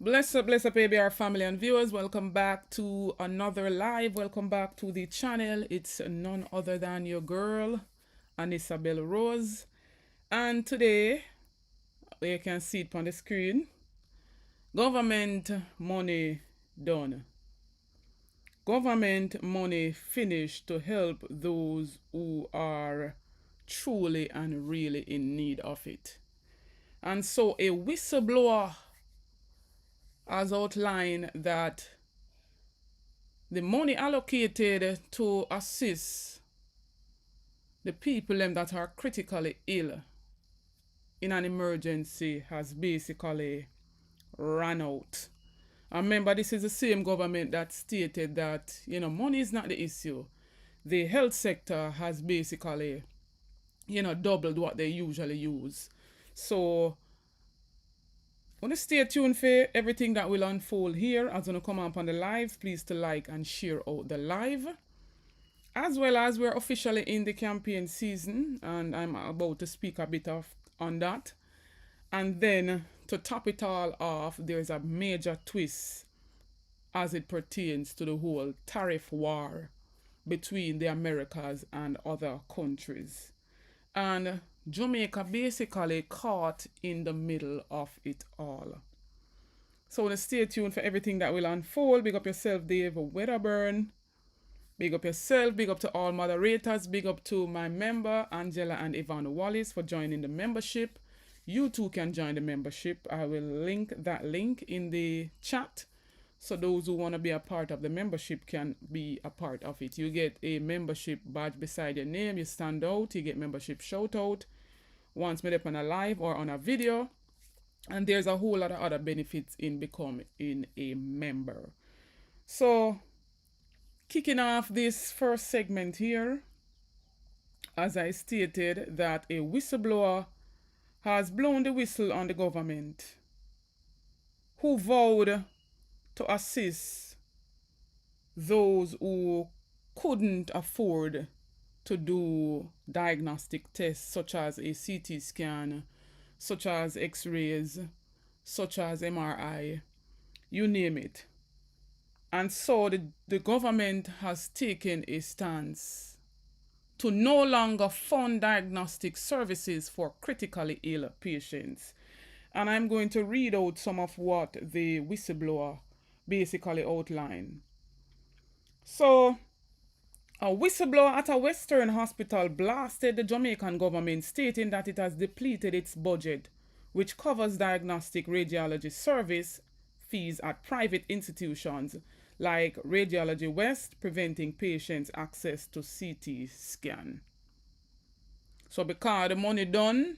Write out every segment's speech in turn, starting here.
Bless up, ABR family and viewers. Welcome back to another live. Welcome back to the channel. It's none other than your girl, Isabel Rose. And today, you can see it on the screen, government money done. Government money finished to help those who are truly and really in need of it. And so a whistleblower has outlined that the money allocated to assist the people that are critically ill in an emergency has basically run out. And remember, this is the same government that stated that, money is not the issue. The health sector has basically, doubled what they usually use. So, I want to stay tuned for everything that will unfold here. As going to come up on the live, please to like and share out the live. As well as we're officially in the campaign season, and I'm about to speak a bit on that. And then to top it all off, there's a major twist as it pertains to the whole tariff war between the Americas and other countries. And Jamaica basically caught in the middle of it all. So stay tuned for everything that will unfold. Big up yourself, Dave Wedderburn. Big up yourself. Big up to all moderators. Big up to my member, Angela and Yvonne Wallace, for joining the membership. You too can join the membership. I will link that link in the chat. So those who want to be a part of the membership can be a part of it. You get a membership badge beside your name. You stand out. You get membership shout out once made up on a live or on a video. And there's a whole lot of other benefits in becoming a member. So, kicking off this first segment here, as I stated, that a whistleblower has blown the whistle on the government, who vowed to assist those who couldn't afford to do diagnostic tests such as a CT scan, such as X-rays, such as MRI, you name it. And so the government has taken a stance to no longer fund diagnostic services for critically ill patients. And I'm going to read out some of what the whistleblower basically outlined. So, a whistleblower at a Western hospital blasted the Jamaican government, stating that it has depleted its budget, which covers diagnostic radiology service fees at private institutions like Radiology West, preventing patients access to CT scan. So because the money done,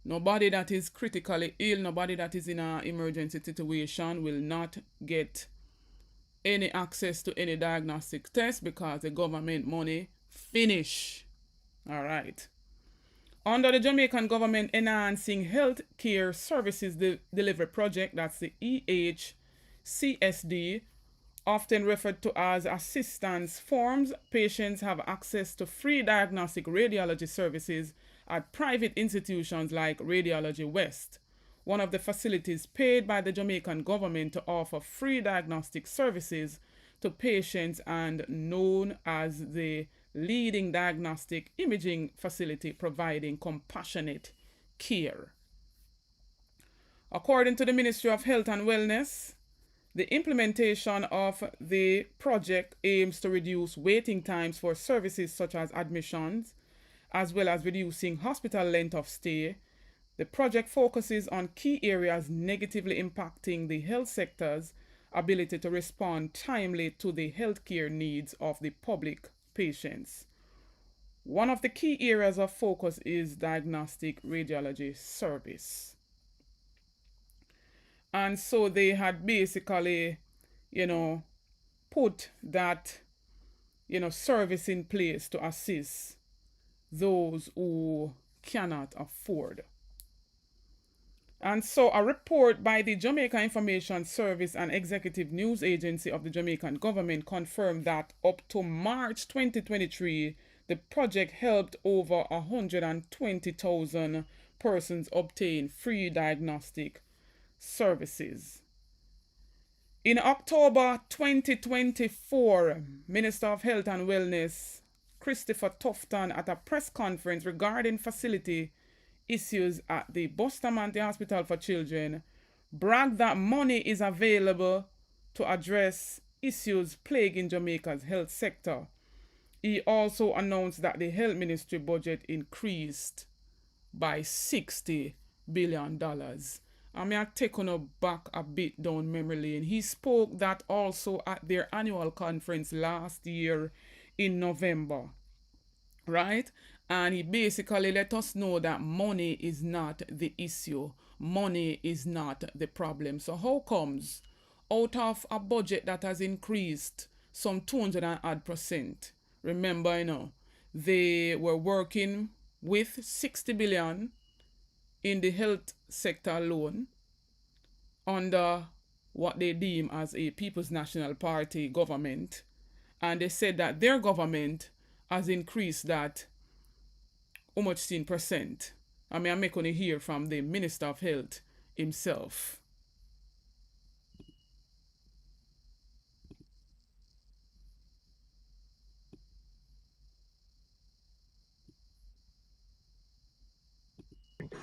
nobody that is critically ill, nobody that is in an emergency situation will not get any access to any diagnostic test because the government money finish. All right. Under the Jamaican government enhancing health care services delivery project, that's the EHCSD, often referred to as assistance forms, patients have access to free diagnostic radiology services at private institutions like Radiology West, one of the facilities paid by the Jamaican government to offer free diagnostic services to patients and known as the leading diagnostic imaging facility providing compassionate care. According to the Ministry of Health and Wellness, the implementation of the project aims to reduce waiting times for services such as admissions, as well as reducing hospital length of stay. The project focuses on key areas negatively impacting the health sector's ability to respond timely to the healthcare needs of the public patients. One of the key areas of focus is diagnostic radiology service. And so they had basically, put that, service in place to assist those who cannot afford. And so a report by the Jamaica Information Service and Executive News Agency of the Jamaican government confirmed that up to March 2023, the project helped over 120,000 persons obtain free diagnostic services. In October 2024, Minister of Health and Wellness Christopher Tufton, at a press conference regarding facility issues at the Bustamante Hospital for Children, bragged that money is available to address issues plaguing Jamaica's health sector. He also announced that the health ministry budget increased by $60 billion. I mean, I take on back a bit down memory lane. He spoke that also at their annual conference last year in November, right? And he basically let us know that money is not the issue. Money is not the problem. So how comes out of a budget that has increased some 200%, remember, they were working with 60 billion in the health sector alone under what they deem as a People's National Party government, and they said that their government has increased that how much percent. I mean, I'm making it hear from the Minister of Health himself.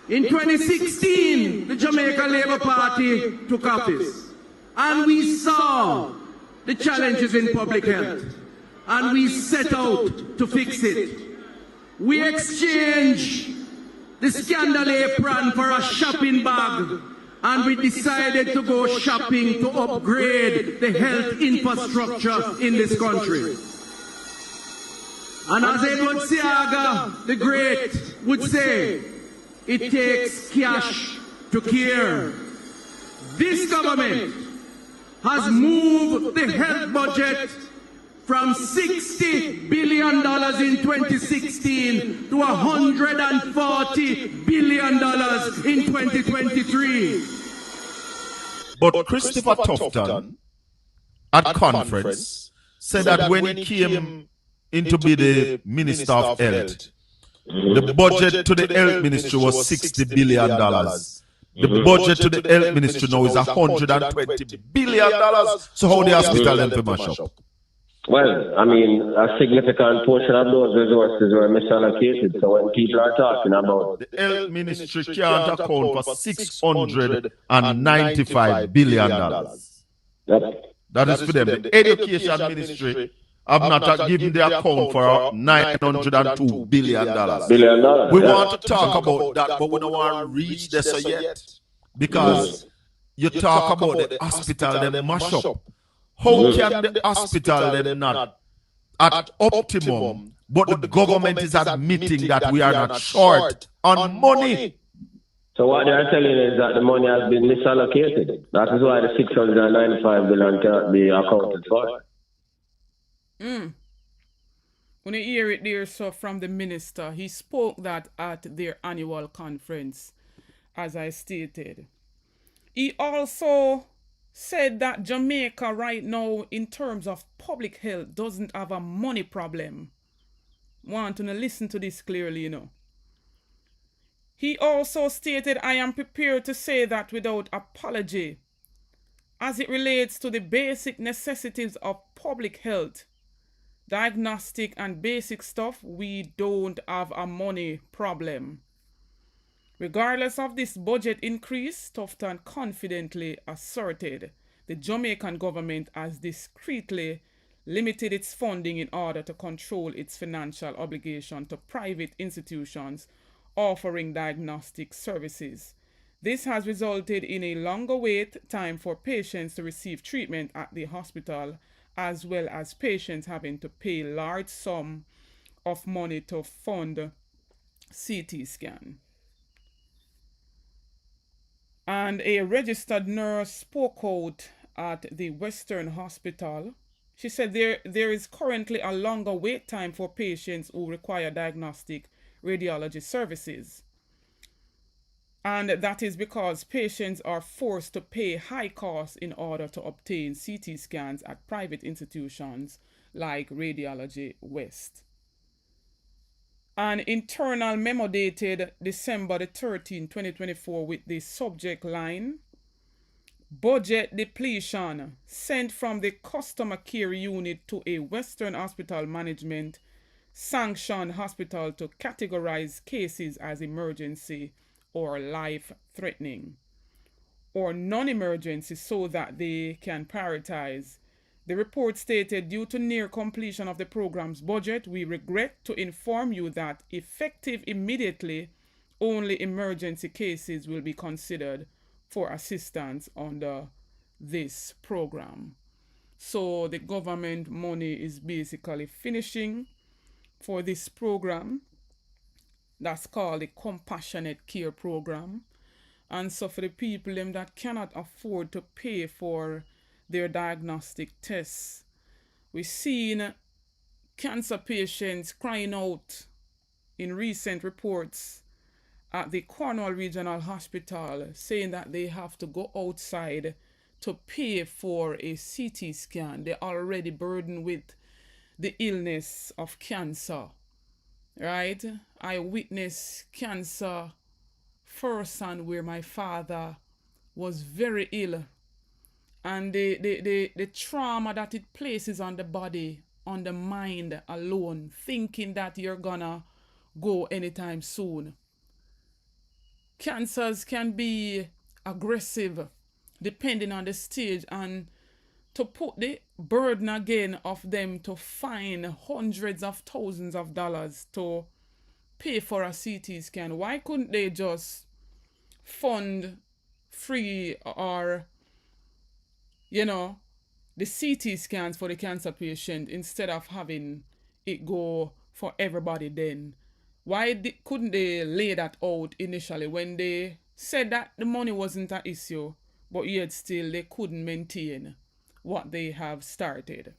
In 2016, the Jamaica Labour Party took office, and we saw the challenges in public health, and we set out to fix it. We exchanged the scandal apron for a shopping bag, and we decided to go shopping to upgrade the health infrastructure in this country. And as Edward Seaga the Great would say, it takes cash to care. This government has moved the health budget from $60 billion in 2016 to $140 billion in 2023. But Christopher Tufton at conference said that when he came in to be the Minister of Health, the budget to the health ministry was $60 billion. The budget to the health ministry now is $120 billion. So how the hospital then to mash up? Well, I mean, a significant portion of those resources were misallocated. So when people are talking about the health ministry can't account for $695 billion. That is for them. The education ministry have not given the account for $902 billion. We want to talk about that, but we don't want to reach this yet. Because you talk about the hospital, they mash up. How can the hospital then not at optimum, but the government is admitting that we are not short on money? So what they are telling you is that the money has been misallocated. That is why the $695 billion cannot be accounted for. When you hear it there, so from the minister, he spoke that at their annual conference, as I stated. He also said that Jamaica right now, in terms of public health, doesn't have a money problem. Want to listen to this clearly, He also stated, I am prepared to say that without apology, as it relates to the basic necessities of public health, diagnostic and basic stuff, we don't have a money problem. Regardless of this budget increase, Tufton confidently asserted the Jamaican government has discreetly limited its funding in order to control its financial obligation to private institutions offering diagnostic services. This has resulted in a longer wait time for patients to receive treatment at the hospital, as well as patients having to pay large sums of money to fund CT scan. And a registered nurse spoke out at the Western Hospital. She said there is currently a longer wait time for patients who require diagnostic radiology services. And that is because patients are forced to pay high costs in order to obtain CT scans at private institutions like Radiology West. An internal memo dated December the 13th, 2024 with the subject line, budget depletion sent from the customer care unit to a Western hospital management sanctioned hospital to categorize cases as emergency or life-threatening or non-emergency so that they can prioritize. The report stated, due to near completion of the program's budget, we regret to inform you that effective immediately, only emergency cases will be considered for assistance under this program. So the government money is basically finishing for this program that's called the Compassionate Care Program. And so for the people them that cannot afford to pay for their diagnostic tests, we've seen cancer patients crying out in recent reports at the Cornwall Regional Hospital saying that they have to go outside to pay for a CT scan. They're already burdened with the illness of cancer, right? I witnessed cancer firsthand where my father was very ill, and the trauma that it places on the body, on the mind alone, thinking that you're gonna go anytime soon. Cancers can be aggressive depending on the stage, and to put the burden again of them to find hundreds of thousands of dollars to pay for a CT scan, why couldn't they just fund free or, you know, the CT scans for the cancer patient instead of having it go for everybody then? Why couldn't they lay that out initially when they said that the money wasn't an issue, but yet still they couldn't maintain what they have started?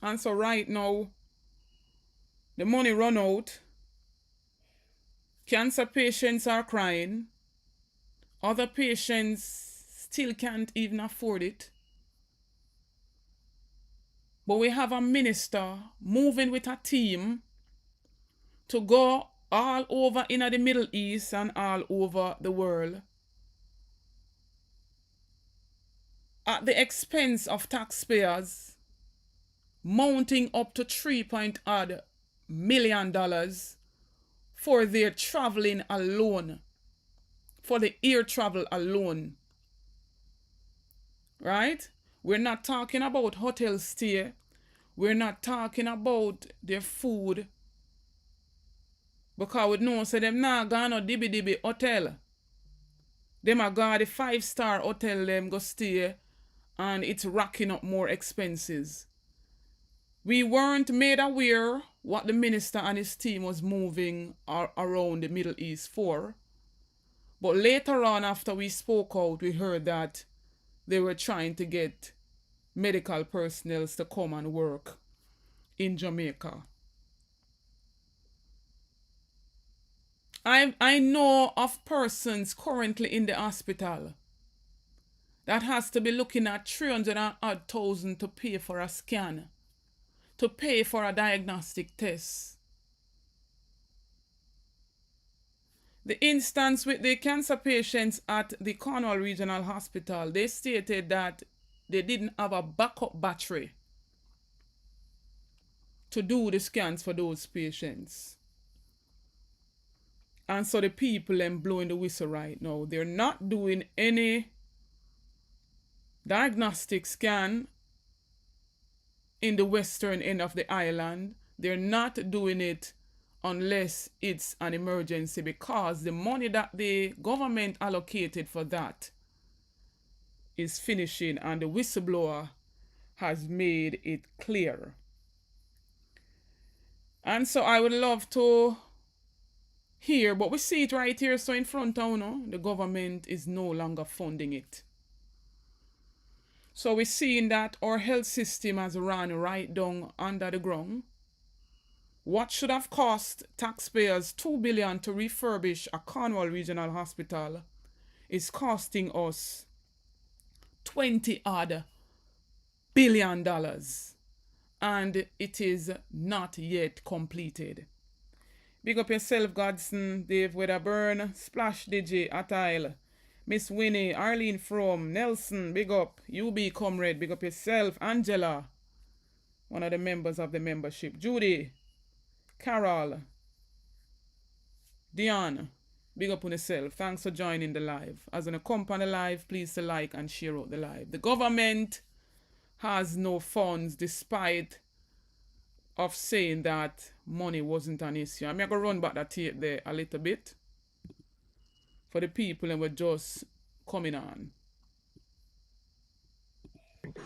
And so right now, the money run out, cancer patients are crying, other patients still can't even afford it. But we have a minister moving with a team to go all over in the Middle East and all over the world at the expense of taxpayers, mounting up to $3 million for their traveling alone, for the air travel alone, right? We're not talking about hotel stay. We're not talking about their food, because we know so them not gonna dibby hotel. Them a go the 5-star hotel them go stay, and it's racking up more expenses. We weren't made aware what the minister and his team was moving around the Middle East for. But later on, after we spoke out, we heard that they were trying to get medical personnel to come and work in Jamaica. I know of persons currently in the hospital that has to be looking at 300,000 to pay for a scan, to pay for a diagnostic test. The instance with the cancer patients at the Cornwall Regional Hospital, they stated that they didn't have a backup battery to do the scans for those patients. And so the people them blowing the whistle right now. They're not doing any diagnostic scan in the western end of the island. They're not doing it unless it's an emergency, because the money that the government allocated for that is finishing, and the whistleblower has made it clear. And so I would love to hear, but we see it right here, so in front of you, the government is no longer funding it. So we're seeing that our health system has run right down under the ground. What should have cost taxpayers $2 billion to refurbish a Cornwall Regional Hospital is costing us $20 billion, and it is not yet completed. Big up yourself, Godson, Dave Wedderburn, Splash DJ, Atile, Miss Winnie, Arlene From, Nelson, big up. UB Comrade, big up yourself. Angela, one of the members of the membership. Judy, Carol, Dion, big up on yourself. Thanks for joining the live. As an accompany live, please to like and share out the live. The government has no funds despite of saying that money wasn't an issue. I'm going to run back that tape there a little bit for the people and we're just coming on.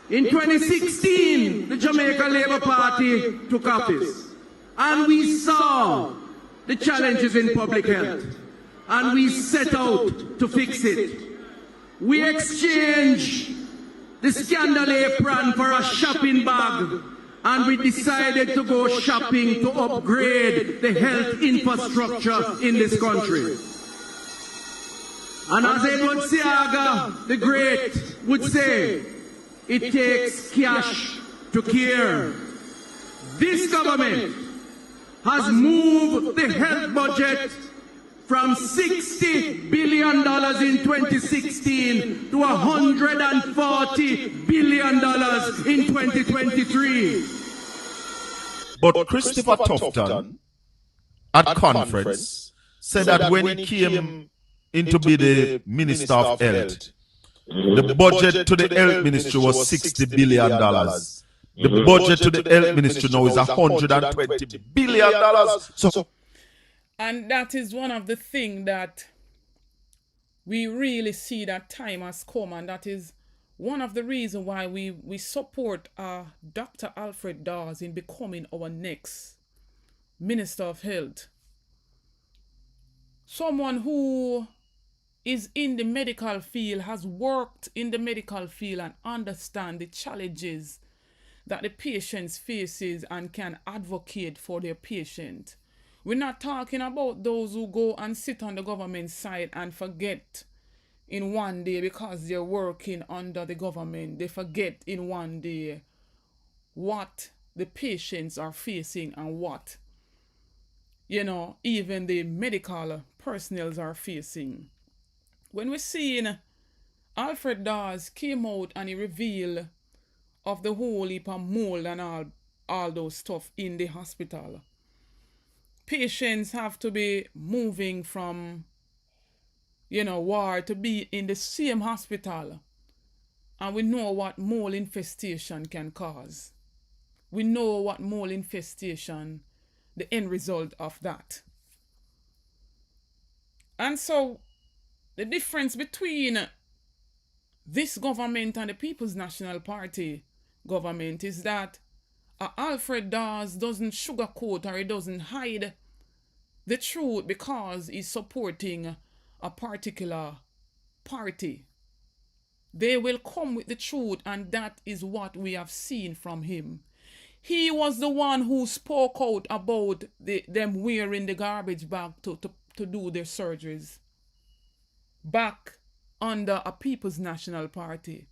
In 2016, the Jamaica Labour Party took office, and we saw the challenges in public health, and we set out to fix it. We exchanged the scandal apron for a shopping bag, and we decided to go shopping to upgrade the health infrastructure in this country. And as Edward Seaga the Great would say, it takes cash to care. This government has moved the health budget from $60 billion in 2016 to $140 billion in 2023. But Christopher Tufton at conference said that when he came into be the Minister of Health, the budget to the health ministry was $60 billion. The budget to the health ministry now is $120 billion. So, and that is one of the things that we really see that time has come, and that is one of the reasons why we support Dr. Alfred Dawes in becoming our next Minister of Health. Someone who is in the medical field, has worked in the medical field and understand the challenges that the patients faces and can advocate for their patient. We're not talking about those who go and sit on the government side and forget in one day because they're working under the government. They forget in one day what the patients are facing and what, even the medical personnel are facing. When we're seeing Alfred Dawes came out and he revealed of the whole heap of mold and all those stuff in the hospital. Patients have to be moving from, ward to be in the same hospital. And we know what mold infestation can cause. We know what mold infestation, the end result of that. And so, the difference between this government and the People's National Party government is that Alfred Dawes doesn't sugarcoat or he doesn't hide the truth because he's supporting a particular party. They will come with the truth, and that is what we have seen from him. He was the one who spoke out about them wearing the garbage bag to do their surgeries back under a People's National Party.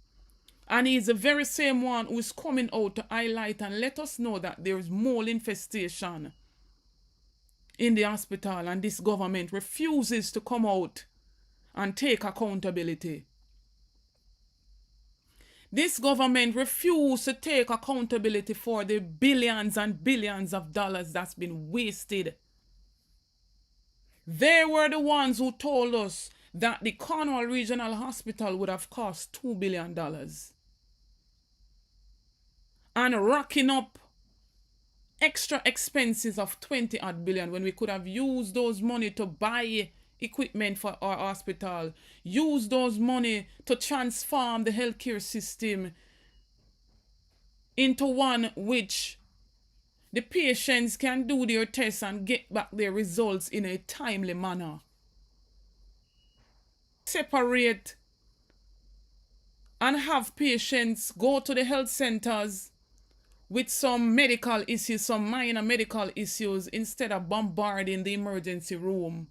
And he's the very same one who is coming out to highlight and let us know that there is mold infestation in the hospital, and this government refuses to come out and take accountability. This government refuses to take accountability for the billions and billions of dollars that's been wasted. They were the ones who told us that the Cornwall Regional Hospital would have cost $2 billion. And racking up extra expenses of 20-odd billion when we could have used those money to buy equipment for our hospital, use those money to transform the healthcare system into one which the patients can do their tests and get back their results in a timely manner. Separate and have patients go to the health centers with some medical issues, some minor medical issues, instead of bombarding the emergency room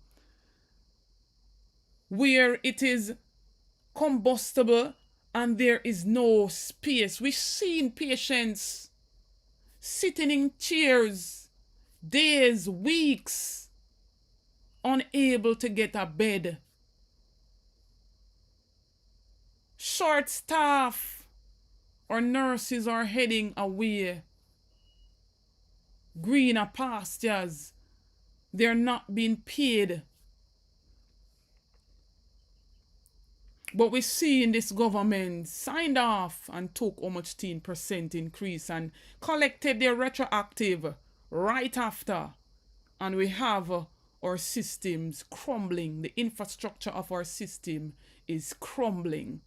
where it is combustible and there is no space. We've seen patients sitting in chairs, days, weeks, unable to get a bed. short staff or nurses are heading away. Greener pastures. They're not being paid. But we see in this government signed off and took how much 10% increase and collected their retroactive right after. And we have our systems crumbling. The infrastructure of our system is crumbling.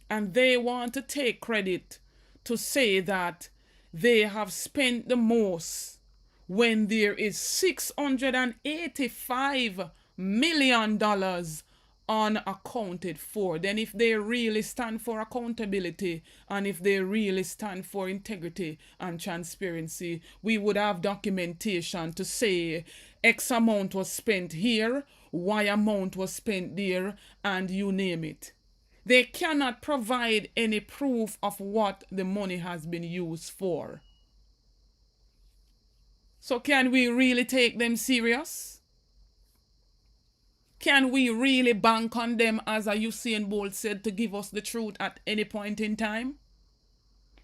And they want to take credit to say that they have spent the most when there is $685 million unaccounted for. Then if they really stand for accountability and if they really stand for integrity and transparency, we would have documentation to say X amount was spent here, Y amount was spent there, and you name it. They cannot provide any proof of what the money has been used for. So can we really take them serious? Can we really bank on them, as Usain Bolt said, to give us the truth at any point in time?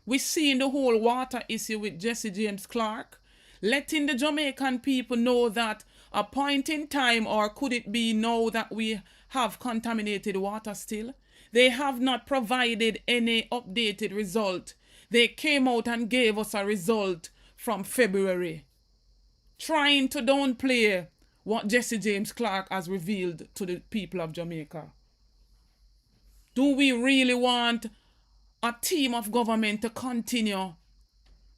We see in the whole water issue with Jesse James Clark, letting the Jamaican people know that a point in time, or could it be now, that we have contaminated water still? They have not provided any updated result. They came out and gave us a result from February, trying to downplay what Jesse James Clark has revealed to the people of Jamaica. Do we really want a team of government to continue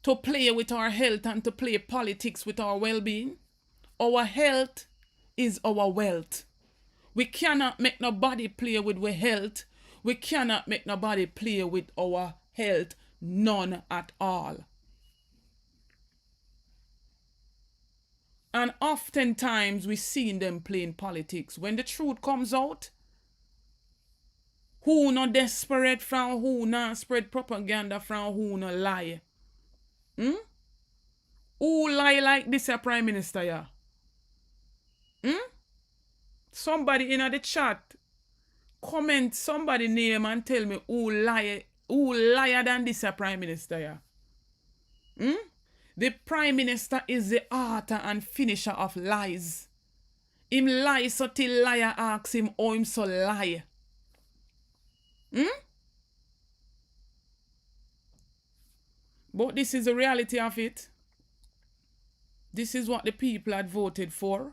to play with our health and to play politics with our well-being? Our health is our wealth. We cannot make nobody play with our health. We cannot make nobody play with our health, none at all. And oftentimes we see them playing politics. When the truth comes out, who not desperate from who not spread propaganda from who not lie? Who lie like this, a Prime Minister, yeah? Somebody in the chat, comment somebody name and tell me who liar than this, a Prime Minister, yeah? The Prime Minister is the author and finisher of lies. Him lie so till liar asks him how him so lie. But this is the reality of it. This is what the people had voted for.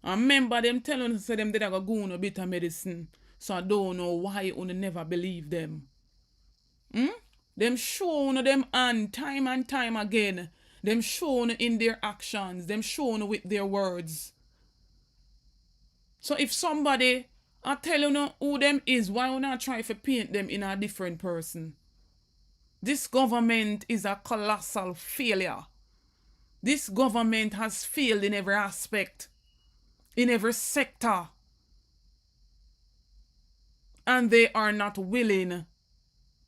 And remember them telling us them they go on a bit of medicine. So I don't know why you never believe them. Them shown them and time again. Them shown in their actions. Them shown with their words. So if somebody I tell you who them is, why you not try to paint them in a different person? This government is a colossal failure. This government has failed in every aspect, in every sector. And they are not willing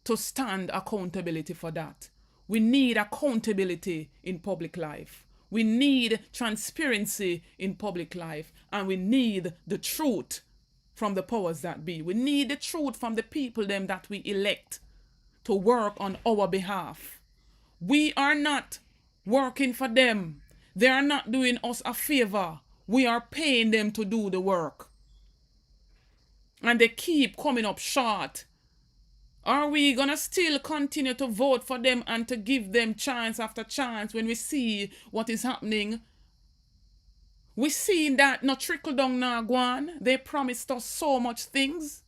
to stand accountability for that. We need accountability in public life. We need transparency in public life. And we need the truth from the powers that be. We need the truth from the people them that we elect to work on our behalf. We are not working for them. They are not doing us a favor. We are paying them to do the work. And they keep coming up short. Are we going to still continue to vote for them and to give them chance after chance when we see what is happening? We see that no trickle down now go on. They promised us so much things.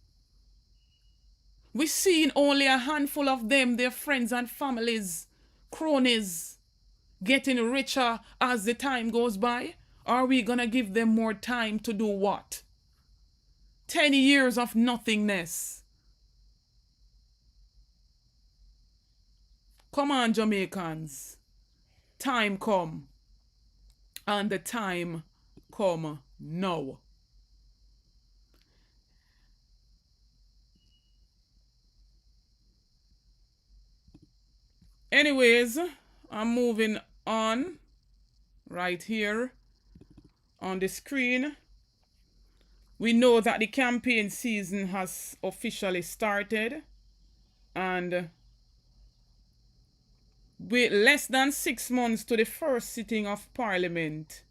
We seen only a handful of them, their friends and families, cronies, getting richer as the time goes by. Are we going to give them more time to do what? 10 years of nothingness. Come on, Jamaicans. Time come. And the time come now. Anyways, I'm moving on right here on the screen. We know that the campaign season has officially started, and with less than 6 months to the first sitting of Parliament,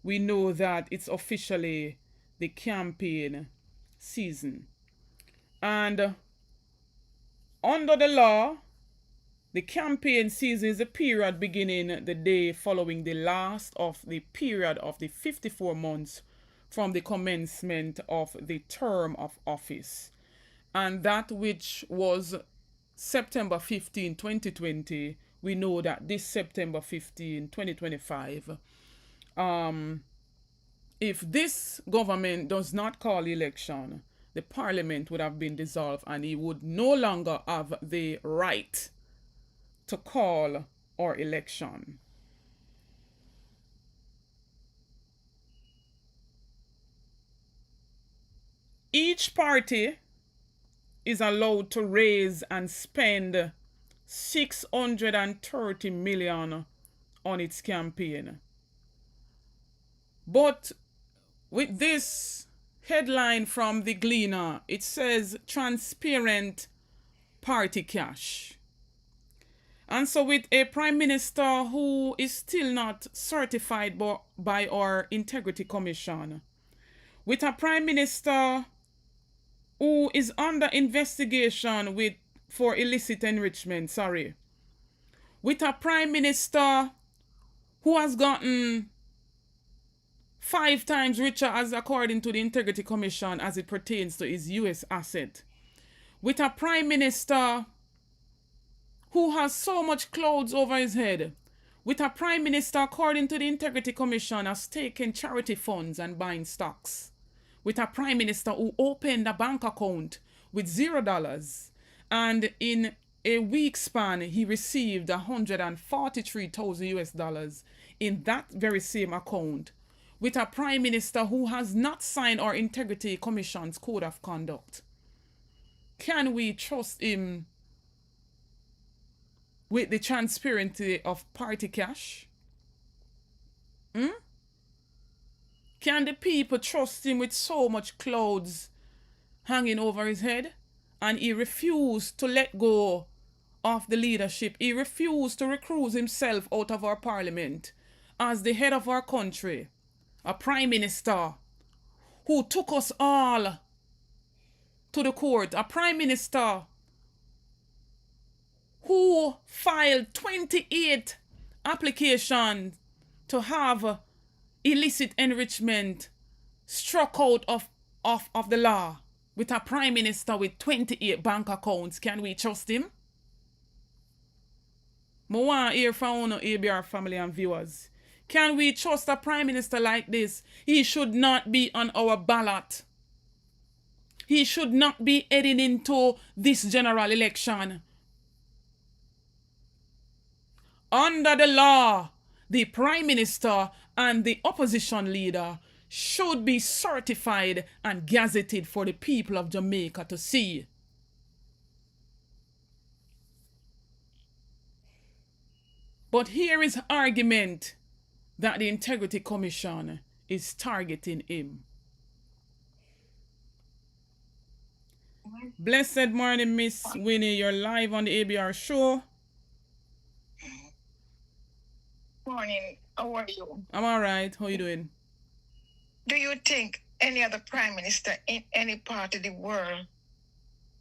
we know that it's officially the campaign season. And under the law, the campaign season is a period beginning the day following the last of the period of the 54 months from the commencement of the term of office. And that which was September 15, 2020, we know that this September 15, 2025, if this government does not call election, the parliament would have been dissolved and he would no longer have the right to call our election. Each party is allowed to raise and spend 630 million on its campaign. But with this headline from the Gleaner, it says transparent party cash. And so with a prime minister who is still not certified by our Integrity Commission, with a prime minister who is under investigation for illicit enrichment, with a prime minister who has gotten 5 times richer as according to the Integrity Commission as it pertains to his US asset, with a prime minister who has so much clothes over his head, with a prime minister according to the Integrity Commission has taken charity funds and buying stocks, with a prime minister who opened a bank account with $0 and in a week span he received $143,000 in that very same account, with a prime minister who has not signed our Integrity Commission's Code of Conduct. Can we trust him with the transparency of party cash? Can the people trust him with so much clothes hanging over his head? And he refused to let go of the leadership. He refused to recruit himself out of our parliament as the head of our country. A prime minister who took us all to the court. A prime minister who filed 28 applications to have illicit enrichment struck out of the law, with a prime minister with 28 bank accounts. Can we trust him? I want to hear from ABR family and viewers. Can we trust a prime minister like this? He should not be on our ballot. He should not be heading into this general election. Under the law, the prime minister and the opposition leader should be certified and gazetted for the people of Jamaica to see. But here is argument that the Integrity Commission is targeting him. Blessed morning, Miss Winnie. You're live on the ABR show. Morning. How are you? I'm all right. How you doing? Do you think any other prime minister in any part of the world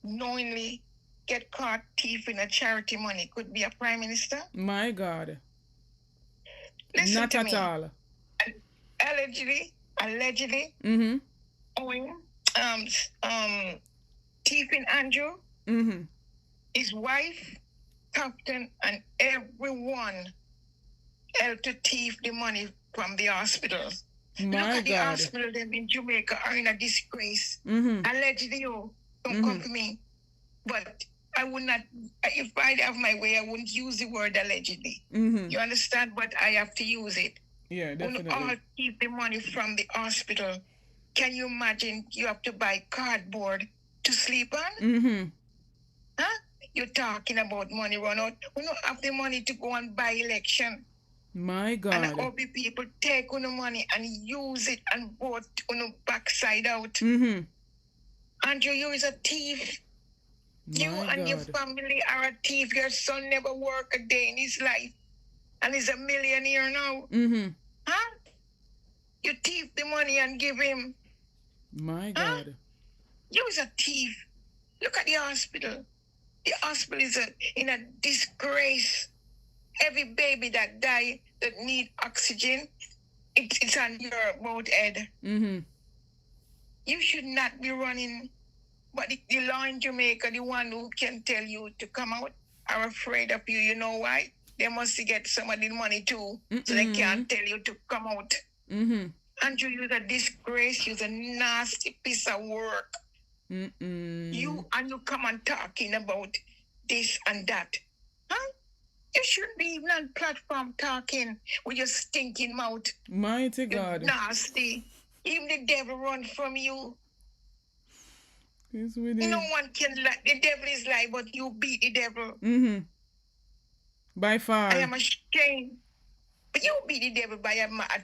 knowingly get caught thieving a charity money could be a prime minister? My God. Listen Not to at me. all. Allegedly, thieving Andrew, his wife, captain, and everyone helped to thief the money from the hospital. My Look at the God. hospital them in Jamaica are in a disgrace. Allegedly, don't come for me. But I would not, if I have my way, I wouldn't use the word allegedly. You understand? But I have to use it. Yeah, When definitely. all keep the money from the hospital, can you imagine you have to buy cardboard to sleep on? Huh? You're talking about money run out. We don't have the money to go and buy election. My God. And all the people take on the money and use it and vote on the backside out. Mm-hmm. And you is a thief. You and your family are a thief. Your son never worked a day in his life. And he's a millionaire now. Mm-hmm. Huh? You thief the money and give him. My God. You is a thief. Look at the hospital. The hospital is in a disgrace. Every baby that die that need oxygen, it's on your boat head. Mm-hmm. You should not be running. But the law in Jamaica, the one who can tell you to come out, are afraid of you. You know why? They must get some of the money too, so they can't tell you to come out. Mm-hmm. And you're a disgrace. You're a nasty piece of work. You come and talking about this and that. Huh? You shouldn't be even on platform talking with your stinking mouth. Mighty God. You're nasty. Even the devil run from you. No one can lie. The devil is lie, but you beat the devil. Mm-hmm. By far. I am ashamed. But you beat the devil by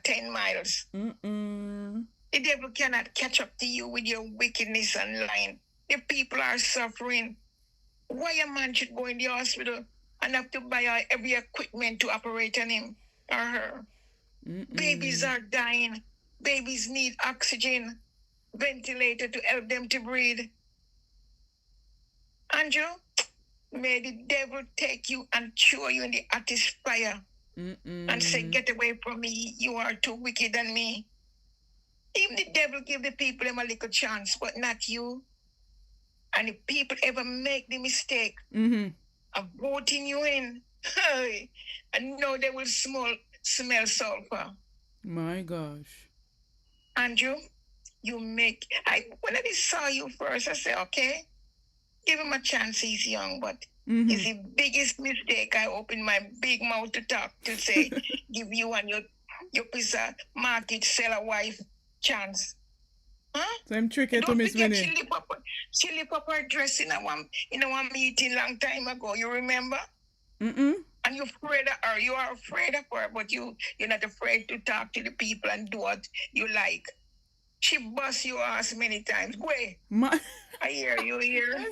10 miles. The devil cannot catch up to you with your wickedness and lying. The people are suffering. Why a man should go in the hospital and have to buy every equipment to operate on him or her? Babies are dying. Babies need oxygen, ventilator to help them to breathe. Andrew, may the devil take you and throw you in the hottest fire and say, get away from me. You are too wicked than me. Even the devil give the people a little chance, but not you. And if people ever make the mistake of voting you in, I know they will smell sulfur. My gosh. Andrew, when I saw you first, I said, okay, give him a chance, he's young, but it's the biggest mistake. I opened my big mouth to talk, to say, give you and your piece of market seller wife chance. Huh? So I'm tricky to Miss Winnie. She lift up her dress in a one meeting long time ago. You remember? And you're afraid of her. You are afraid of her, but you're not afraid to talk to the people and do what you like. She bust your ass many times. Go away. I hear you here.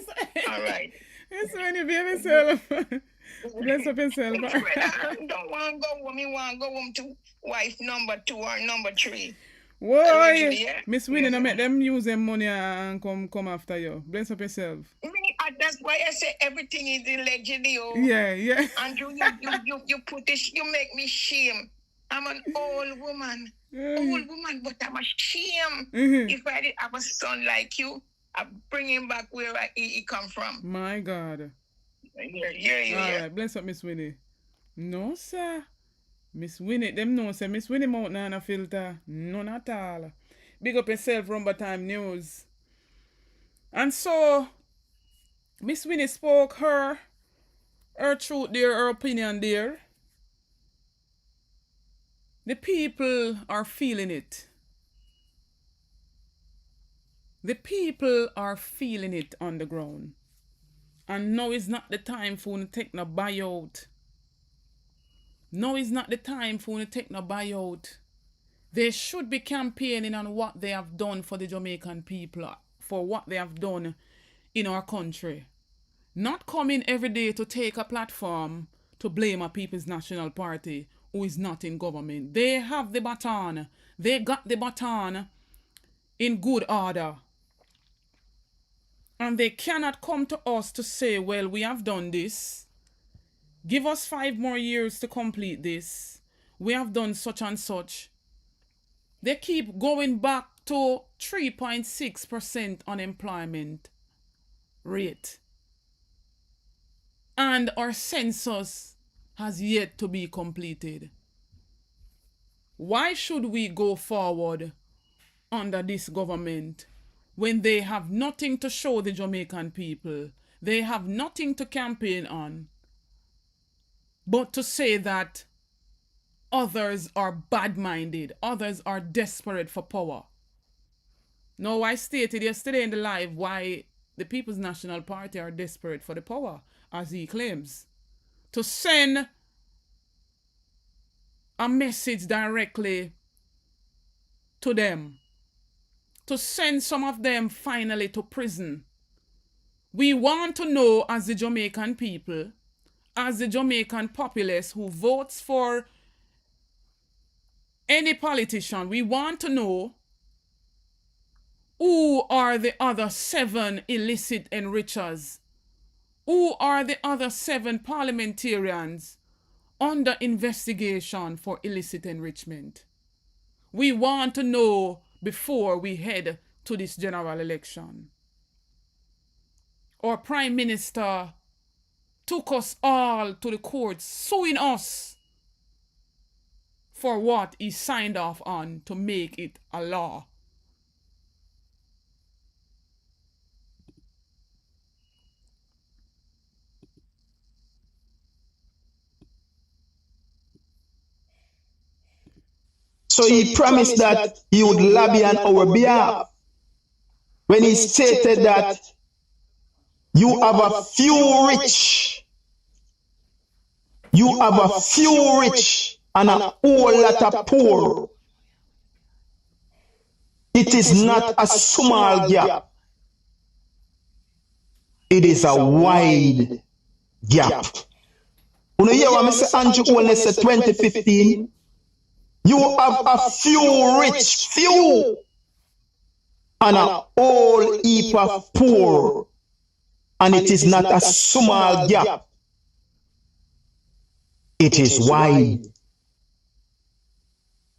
All right. Yes, when you be yourself. Bless up yourself. I don't want to go home. You want to go home to wife number 2 or number 3. Whoa, Miss Winnie, no make them use them money and come after you. Bless up yourself. That's why I say everything is allegedly. Yeah. And you put this, you make me shame. I'm an old woman, but I'm ashamed. If I did have a son like you, I bring him back where he come from. My God. Yeah. All right, bless up Miss Winnie. No, sir. Miss Winnie, them know say Miss Winnie mouth na a filter. None at all. Big up yourself, Rumba Time News. And so, Miss Winnie spoke her truth there, her opinion there. The people are feeling it. The people are feeling it on the ground. And now is not the time for you to take no buyout. Now is not the time for you to take no buyout. They should be campaigning on what they have done for the Jamaican people, for what they have done in our country. Not coming every day to take a platform to blame a People's National Party who is not in government. They have the baton. They got the baton in good order. And they cannot come to us to say, well, we have done this. Give us 5 more years to complete this. We have done such and such. They keep going back to 3.6% unemployment rate. And our census has yet to be completed. Why should we go forward under this government when they have nothing to show the Jamaican people? They have nothing to campaign on, but to say that others are bad-minded, others are desperate for power. Now, I stated yesterday in the live why the People's National Party are desperate for the power, as he claims. To send a message directly to them, to send some of them finally to prison. We want to know, as the Jamaican people, as the Jamaican populace who votes for any politician, we want to know who are the other 7 illicit enrichers? Who are the other 7 parliamentarians under investigation for illicit enrichment? We want to know before we head to this general election. Our Prime Minister took us all to the courts, suing us for what he signed off on to make it a law. So he promised that he would lobby on our behalf when he stated that you have a few rich, and a whole lot of poor. It is not a small gap. It is a wide gap. You know, hear what I say, Andrew Olney said 2015? You have a few rich, and a whole heap of poor. And it is not a small gap. It is wide.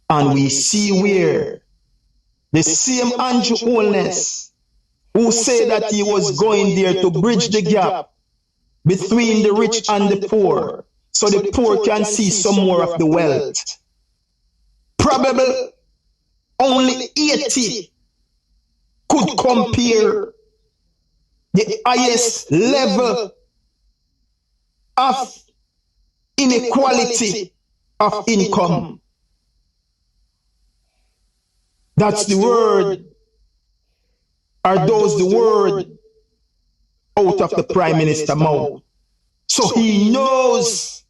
And we see where the same Andrew Olney, who said that he was going there to bridge the gap between the rich and the poor, so the poor can see some more of the wealth. Probably only 80 could compare the highest level of inequality of income. That's the word, or those the word out of the Prime Minister's mouth. So he knows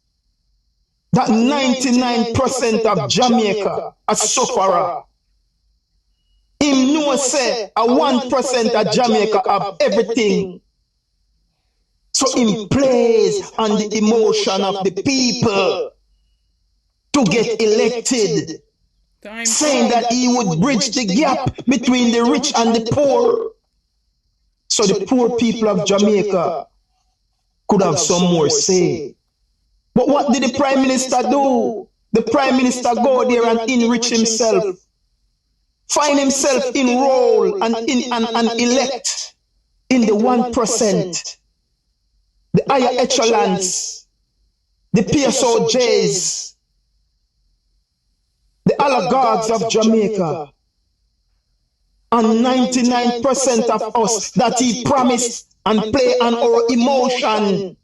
that 99% of Jamaica are sufferer. Him know say a 1% of Jamaica have everything. So him plays on the emotion of the people to get elected, saying that he would bridge the gap between the rich and the poor. So the poor people of Jamaica could have some more say. But what did the Prime Minister do? The Prime Minister go there and enrich himself, find himself enrolled and elect in the 1%, the higher echelons, the PSOJs, the oligarchs of Jamaica, and 99% of us that he promised and play on our emotion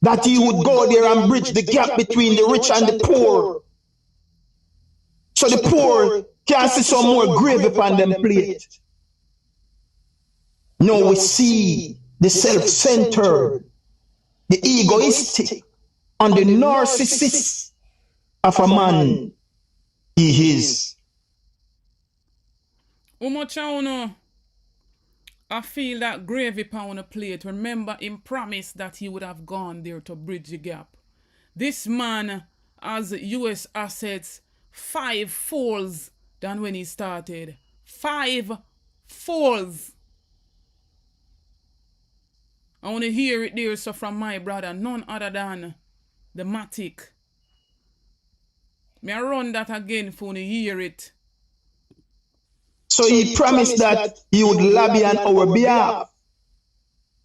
that he would go there and bridge the gap between the rich and the poor, so the poor can see some more gravy upon them plate. Now we see the self-centered, the egoistic, and the narcissist of a man he is. I feel that gravy pound a plate. Remember, him promised that he would have gone there to bridge the gap. This man has US assets 5-fold than when he started. 5-fold. I want to hear it there, so from my brother, none other than the Matic. May I run that again for you hear it. So he promised that he would lobby on our behalf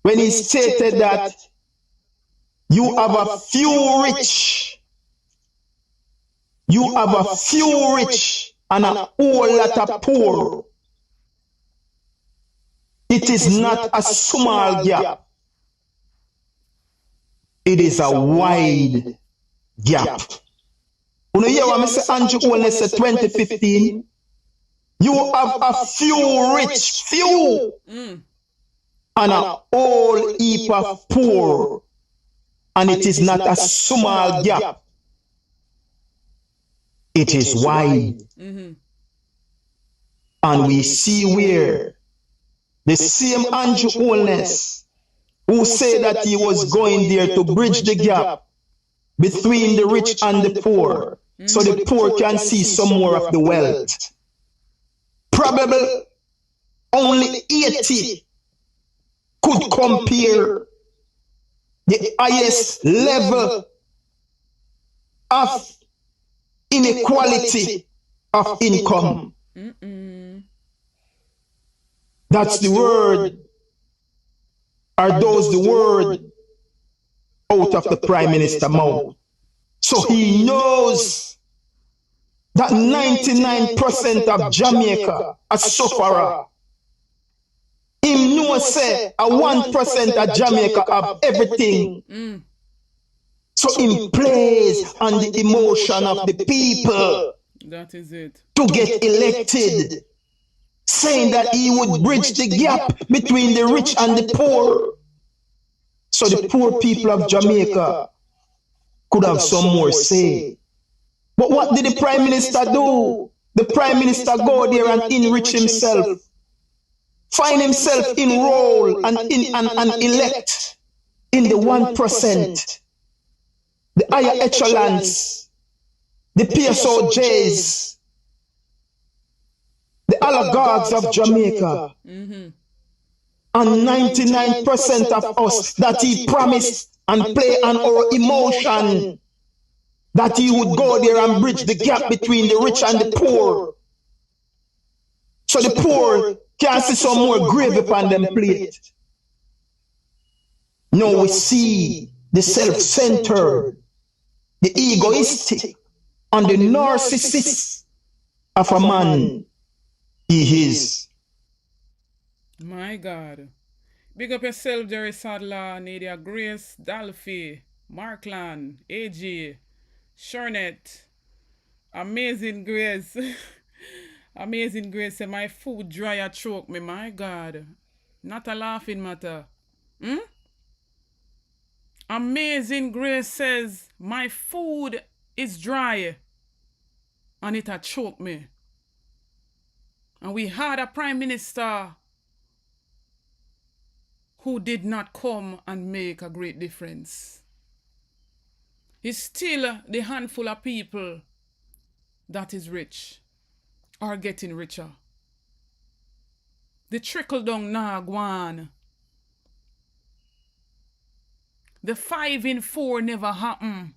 when he stated that you have a few rich, and a whole lot of poor. It is not a small gap. It is a wide gap. You know, hear what I say, Andrew Olney said 2015? You have a few rich, and a whole heap of poor. And it is not a small gap. it is wide. And we see where the same Andrew Holness, who said that he was going there to bridge the gap between the rich and the poor, so the poor can see some more of the wealth. Probably only 80 could compare the highest level of inequality of income. That's the word, are those the word out of the Prime Minister's mouth. So he knows that 99% of Jamaica are sufferer. Him know say a 1% of Jamaica have everything. So him plays on the emotion of the people. That is it. To get elected, saying that he would bridge the gap between the rich and the poor. So the poor people of Jamaica could have some more say. But what did the Prime Minister do? The Prime Minister go there and enrich himself, find himself enrolled and elect in the 1%, the higher echelons, the PSOJs, the oligarchs of Jamaica, and 99% of us that he promised and play on our emotion that he would go there and bridge the gap between the rich and the poor. So the poor can see some more grave upon them plate. Now we see the self-centered, the egoistic, and the narcissist of a man he is. My God. Big up yourself, Jerry Sadler, Nadia Grace, Dalphy, Markland, AJ, Shernet, Amazing Grace. Amazing Grace say my food dry a choke me. My God. Not a laughing matter. Amazing Grace says my food is dry and it a choke me. And we had a Prime Minister who did not come and make a great difference. It's still the handful of people that is rich are getting richer. The trickle down nah go on. The 5 in 4 never happen.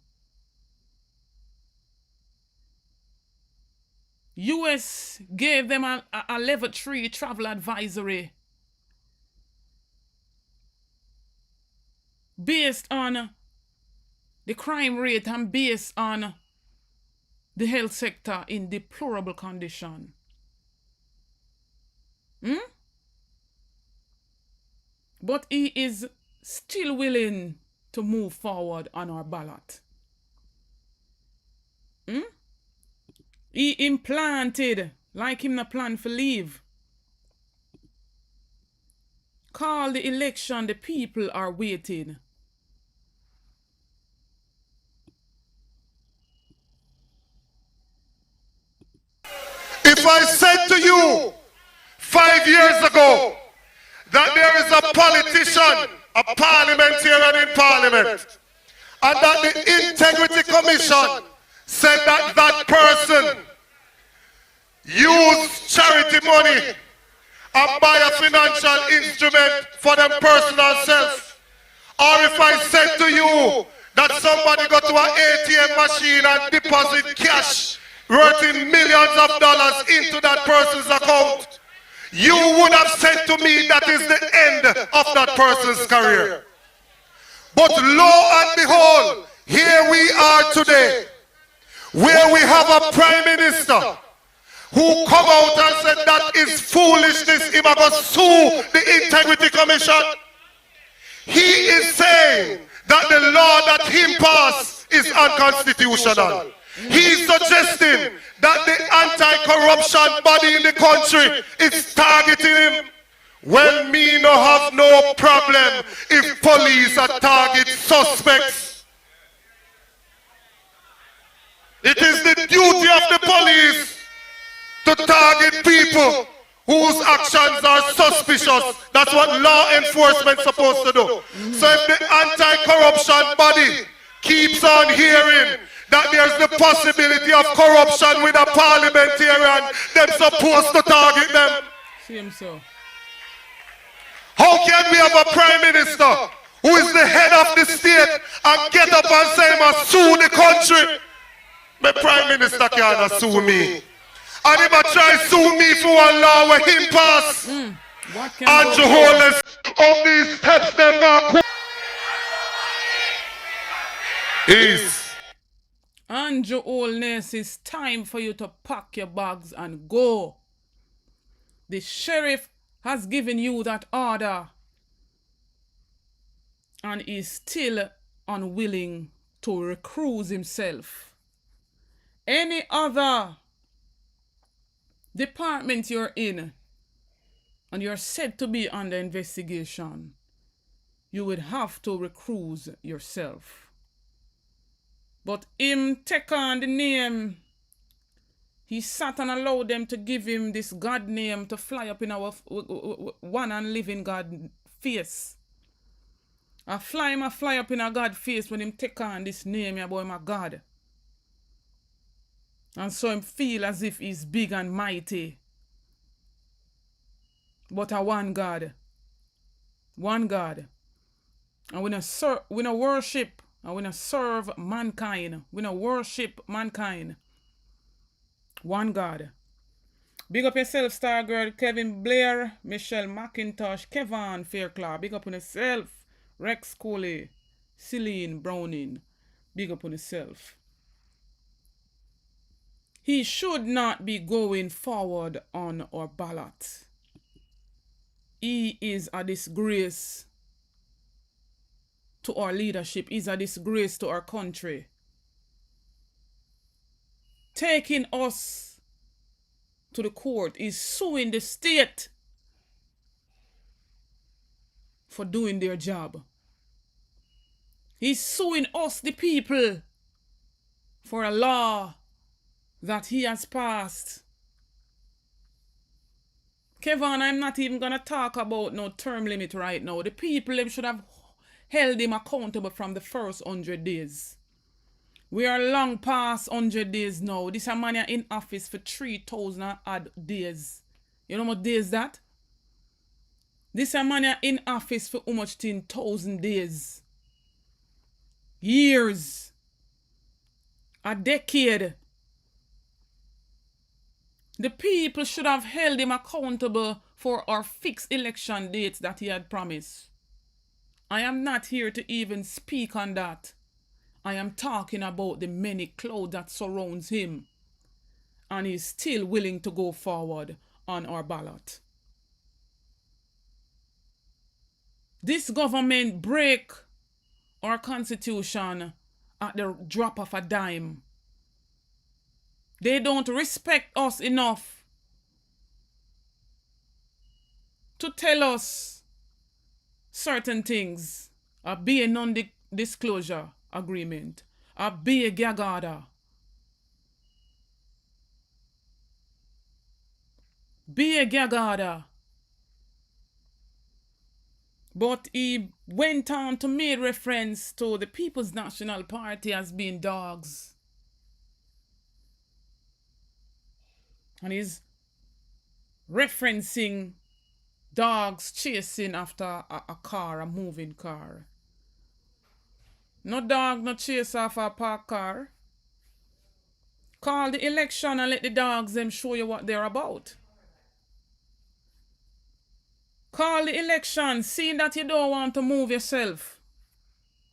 US gave them a level 3 travel advisory based on the crime rate and based on the health sector in deplorable condition. But he is still willing to move forward on our ballot. He implanted, like him not plan for leave. Call the election, the people are waiting. If I said to you 5 years ago that there is a politician, a parliamentarian in parliament, and that the Integrity Commission said that that person used charity money and buy a financial instrument for them personal self, or if I said to you that somebody go to an ATM machine and deposit cash worth in millions of dollars into that person's account, you would have said to me that is the end of that person's career. But lo and behold, here we are today, where we have a Prime Minister who come out and said that is foolishness, he must sue the Integrity Commission. He is saying that the law that him passed is unconstitutional. He's suggesting that the anti-corruption body in the country is targeting him. Well, me no have no problem if police are target suspects. It is the duty of the police to target people whose actions are suspicious. That's what law enforcement is supposed to do. So if the anti-corruption body keeps on hearing that there's the possibility of corruption with a parliamentarian, they're supposed to target them. Same so. How can we have a prime minister who is the head of the state and get up and say, "I sue the country"? The prime minister can't sue me. And if I try sue me for one law where him pass, and to hold us on these steps, them now. Is. Andrew Holness, it's time for you to pack your bags and go. The sheriff has given you that order and is still unwilling to recruit himself. Any other department you're in and you're said to be under investigation, you would have to recruit yourself. But him take on the name, he sat and allowed them to give him this God name to fly up in our one and living God face. I fly up in a God face when him take on this name about him a God. And so him feel as if he's big and mighty. But a one God. One God. And we no worship and we no serve mankind. We no worship mankind. One God. Big up yourself, Star Girl, Kevin Blair, Michelle McIntosh, Kevin Fairclough. Big up on yourself. Rex Coley, Celine Browning. Big up on yourself. He should not be going forward on our ballot. He is a disgrace to our leadership. He's a disgrace to our country. Taking us to the court is suing the state for doing their job. He's suing us, the people, for a law that he has passed. Kevin, I'm not even going to talk about no term limit right now. The people them should have held him accountable from the first 100 days. We are long past 100 days now. This man is in office for 3,000 odd days. You know how much days that? This man is in office for how much 10,000 days? Years. A decade. The people should have held him accountable for our fixed election dates that he had promised. I am not here to even speak on that. I am talking about the many clouds that surrounds him. And he's still willing to go forward on our ballot. This government break our constitution at the drop of a dime. They don't respect us enough to tell us certain things. A be a non-disclosure agreement. A be a gag order. Be a gag order. But he went on to make reference to the People's National Party as being dogs. And he's referencing dogs chasing after a car, a moving car. No dog, no chase after a parked car. Call the election and let the dogs them show you what they're about. Call the election, seeing that you don't want to move yourself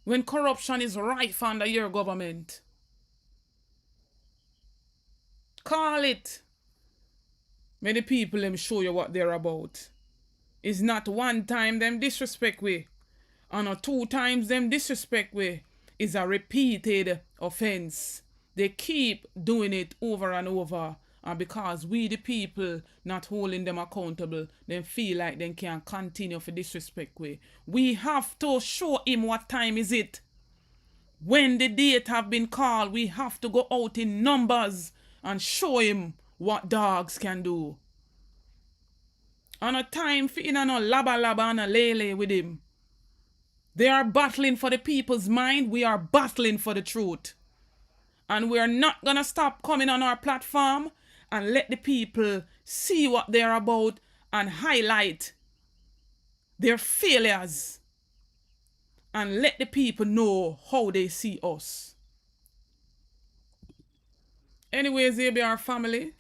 when corruption is rife under your government. Call it. Many people them show you what they're about. It's not one time them disrespect we, and not 2 times them disrespect we. It's a repeated offense. They keep doing it over and over, and because we the people not holding them accountable, they feel like they can continue for disrespect we. We have to show him what time is it. When the date have been called, we have to go out in numbers and show him what dogs can do. And a time for in a no laba and a lele with him. They are battling for the people's mind. We are battling for the truth. And we are not going to stop coming on our platform and let the people see what they're about and highlight their failures and let the people know how they see us. Anyways, ABR family,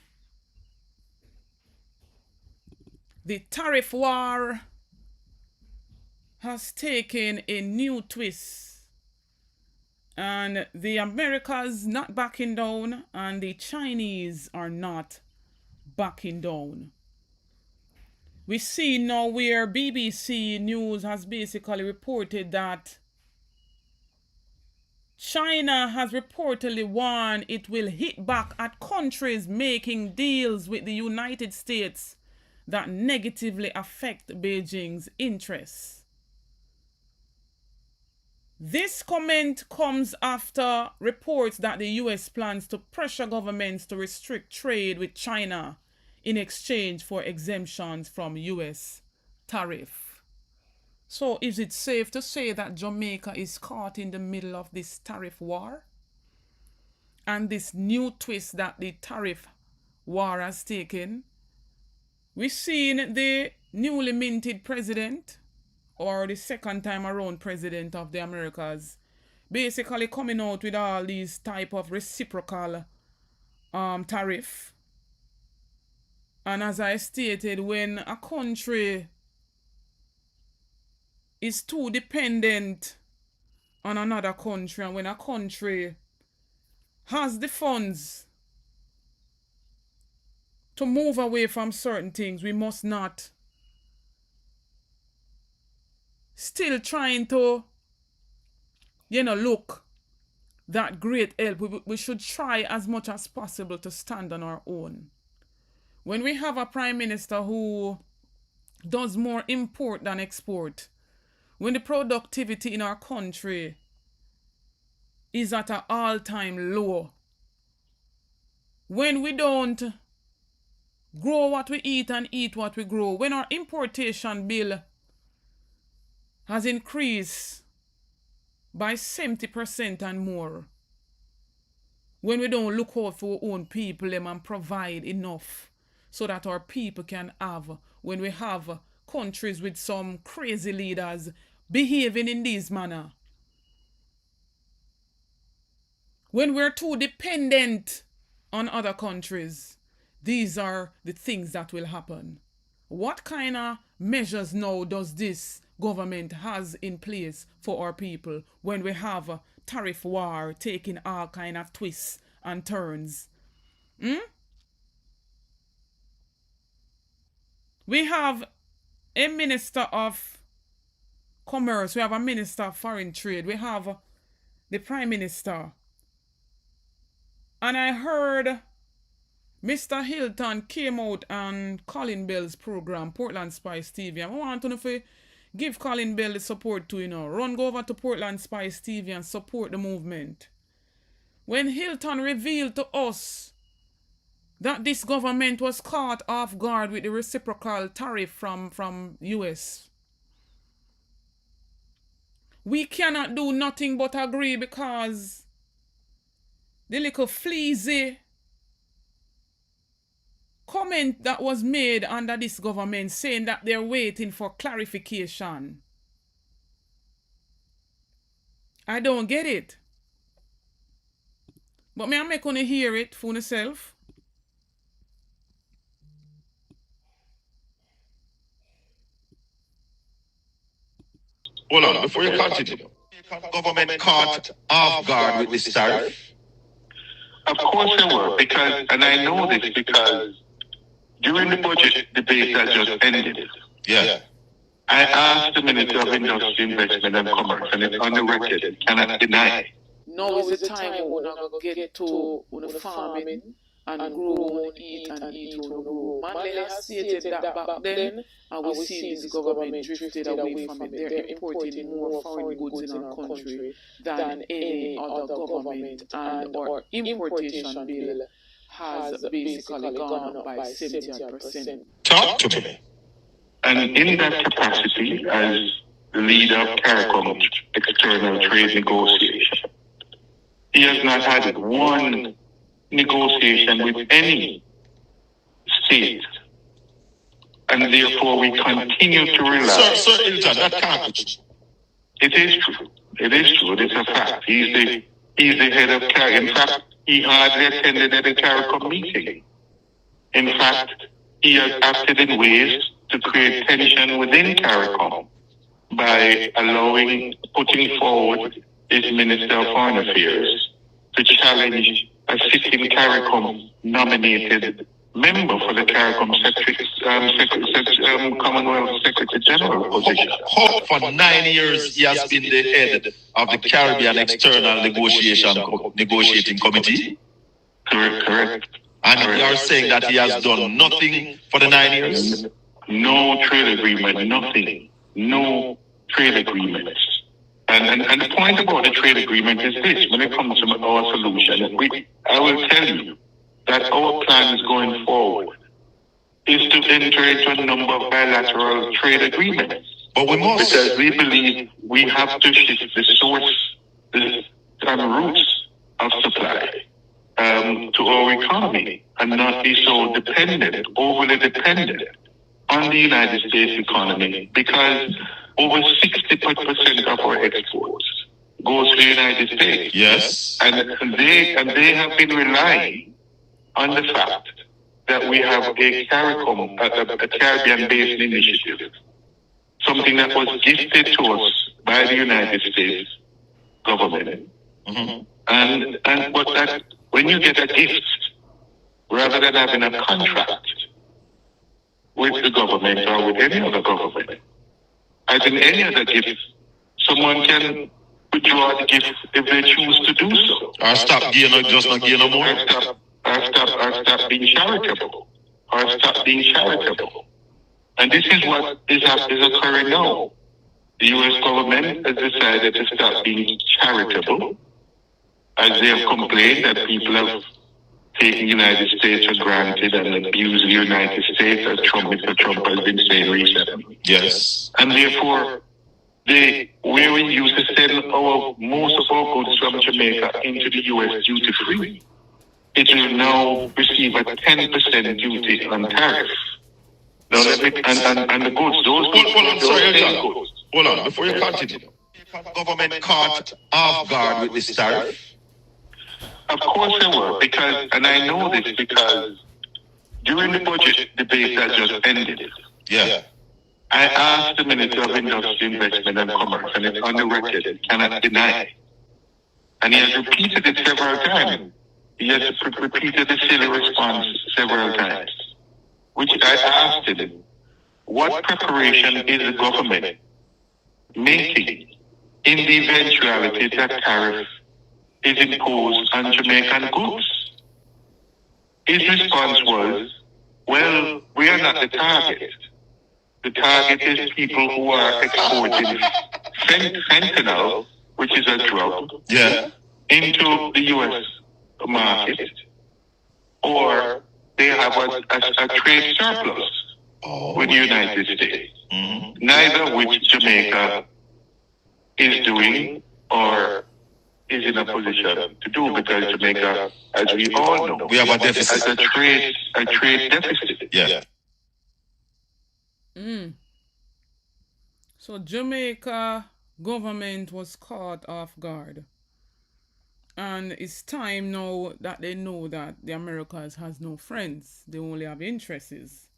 the tariff war has taken a new twist. And the Americas not backing down and the Chinese are not backing down. We see now where BBC News has basically reported that China has reportedly warned it will hit back at countries making deals with the United States that negatively affect Beijing's interests. This comment comes after reports that the US plans to pressure governments to restrict trade with China in exchange for exemptions from US tariff. So is it safe to say that Jamaica is caught in the middle of this tariff war? And this new twist that the tariff war has taken? We've seen the newly minted president, or the second time around president of the Americas, basically coming out with all these type of reciprocal tariff. And as I stated, when a country is too dependent on another country, and when a country has the funds to move away from certain things, we must not still trying to, look that great help. We should try as much as possible to stand on our own. When we have a prime minister who does more import than export, when the productivity in our country is at an all-time low, when we don't grow what we eat and eat what we grow, when our importation bill has increased by 70% and more, when we don't look out for our own people and provide enough so that our people can have, when we have countries with some crazy leaders behaving in this manner, when we're too dependent on other countries, these are the things that will happen. What kind of measures now does this government has in place for our people when we have a tariff war taking all kind of twists and turns? We have a minister of commerce, we have a minister of foreign trade, we have the prime minister. And I heard Mr. Hilton came out on Colin Bell's program, Portland Spice TV. And I want to know if we give Colin Bell the support to, go over to Portland Spice TV and support the movement. When Hilton revealed to us that this government was caught off guard with the reciprocal tariff from US, we cannot do nothing but agree, because the little fleazy comment that was made under this government saying that they're waiting for clarification, I don't get it. But me, I'm not gonna hear it for myself. Hold on, before you continue. Government caught off guard with this tariff? Of course they were, because, and I know this because during the budget debate that just ended, Yeah. I asked the Minister of Industry, Investment and Commerce, and it's on the record, cannot deny. Now is the time when we get to farming and grow, eat and eat on grow. Manley has stated that back then, and we see this government drifted away from it. They're importing more foreign goods in our country than any other government, and our importation bill has basically gone up by 70%. Talk to me. And in that capacity, as the leader of CARICOM external trade negotiation, he has not had one negotiation with any state. And therefore we continue to rely. Sir Ilton, that can't be true. It is true. It is true. It is a fact. He's the head of CARICOM. In fact, he hardly attended at the CARICOM meeting. In fact, he has acted in ways to create tension within CARICOM by putting forward his Minister of Foreign Affairs to challenge a sitting CARICOM nominated member for the CARICOM Commonwealth Secretary General position. For 9 years, he has been the head of the Caribbean External Negotiating Committee. Correct. And you are saying that he has done nothing for the 9 years? No trade agreement, nothing. No trade agreements. And the point about the trade agreement is this: when it comes to our solution, I will tell you that our plans going forward is to enter into a number of bilateral trade agreements. But we must. Because we believe we have to shift the source and roots of supply to our economy and not be so overly dependent on the United States economy, because over 60% of our exports goes to the United States. Yes. And they have been relying on the fact that we have a CARICOM, a Caribbean-based initiative, something that was gifted to us by the United States government. Mm-hmm. But that when you get a gift, rather than having a contract with the government or with any other government, as in any other gift, someone can withdraw the gift if they choose to do so. Or stop giving or just not giving no more. Or stop being charitable. Or stop being charitable. And this is what is occurring now. The U.S. government has decided to stop being charitable, as they have complained that people have taken the United States for granted and abused the United States, as Mr. Trump has been saying recently. Yes. And therefore, where we used to send most of our goods from Jamaica into the U.S. duty-free, it will now receive a 10% duty on tariff. Now, and the goods, those goods. Hold on, before you continue. Government caught off guard with this tariff? Of course they were, and I know this because during the budget debate that just ended, yeah, I asked the Minister of Industry, Investment and Commerce, and it's on the record, he cannot deny. And he has repeated it several times. He has repeated the silly response several times, which I asked him, what preparation is the government making in the eventuality that tariff is imposed on Jamaican goods? His response was, well, we are not the target. The target is people who are exporting fentanyl, which is a drug, into the U.S. market, or they have a trade surplus with the United States. Mm-hmm. Neither of which Jamaica is doing or is in a position to do, because Jamaica, as we all know, we have a deficit. Has a trade deficit. Yeah. So Jamaica government was caught off guard. And it's time now that they know that the Americas has no friends. They only have interests.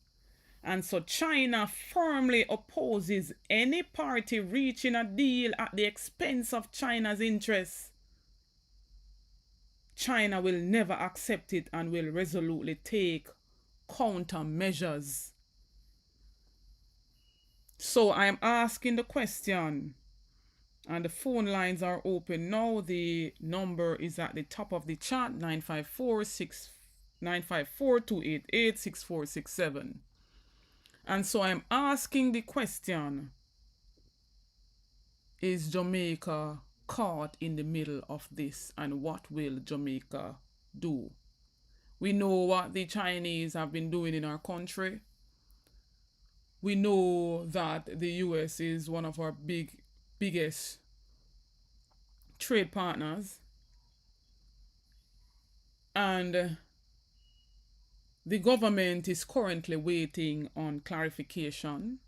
And so China firmly opposes any party reaching a deal at the expense of China's interests. China will never accept it and will resolutely take countermeasures. So I'm asking the question, and the phone lines are open now. The number is at the top of the chat, 954 954-288-6467. And so I'm asking the question, is Jamaica caught in the middle of this, and what will Jamaica do? We know what the Chinese have been doing in our country. We know that the US is one of our biggest trade partners. And the government is currently waiting on clarification.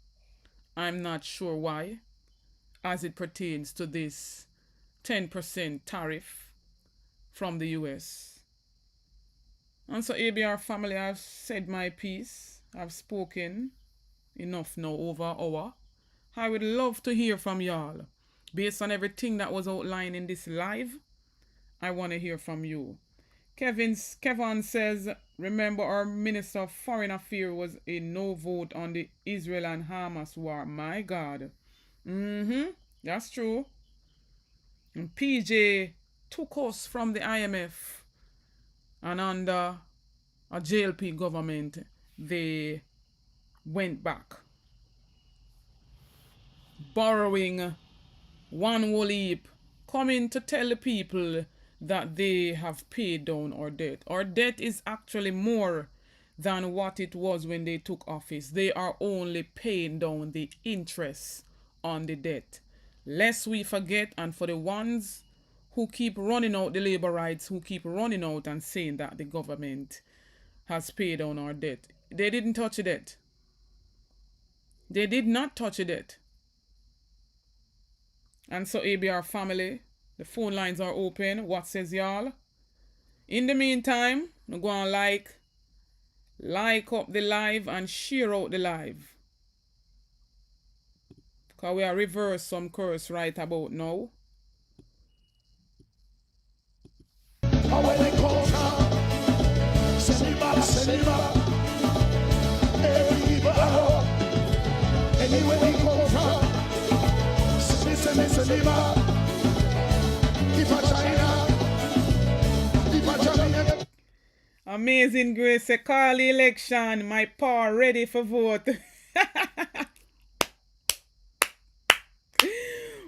I'm not sure why, as it pertains to this 10% tariff from the US. And so, ABR family, I've said my piece. I've spoken enough now, over an hour. I would love to hear from y'all. Based on everything that was outlined in this live, I want to hear from you. Kevin says, remember our Minister of Foreign Affairs was a no vote on the Israel and Hamas war. My God. That's true. And PJ took us from the IMF, and under a JLP government, they went back, borrowing one whole heap, coming to tell the people that they have paid down our debt. Our debt is actually more than what it was when they took office. They are only paying down the interest on the debt. Lest we forget, and for the ones who keep running out, the Labourites who keep running out and saying that the government has paid down our debt, they didn't touch the debt. They did not touch the debt. And so, ABR family, the phone lines are open. What says y'all? In the meantime, I'm going to like up the live and share out the live, because we are reverse some curse right about now. Amazing Grace, a call the election, my paw ready for vote.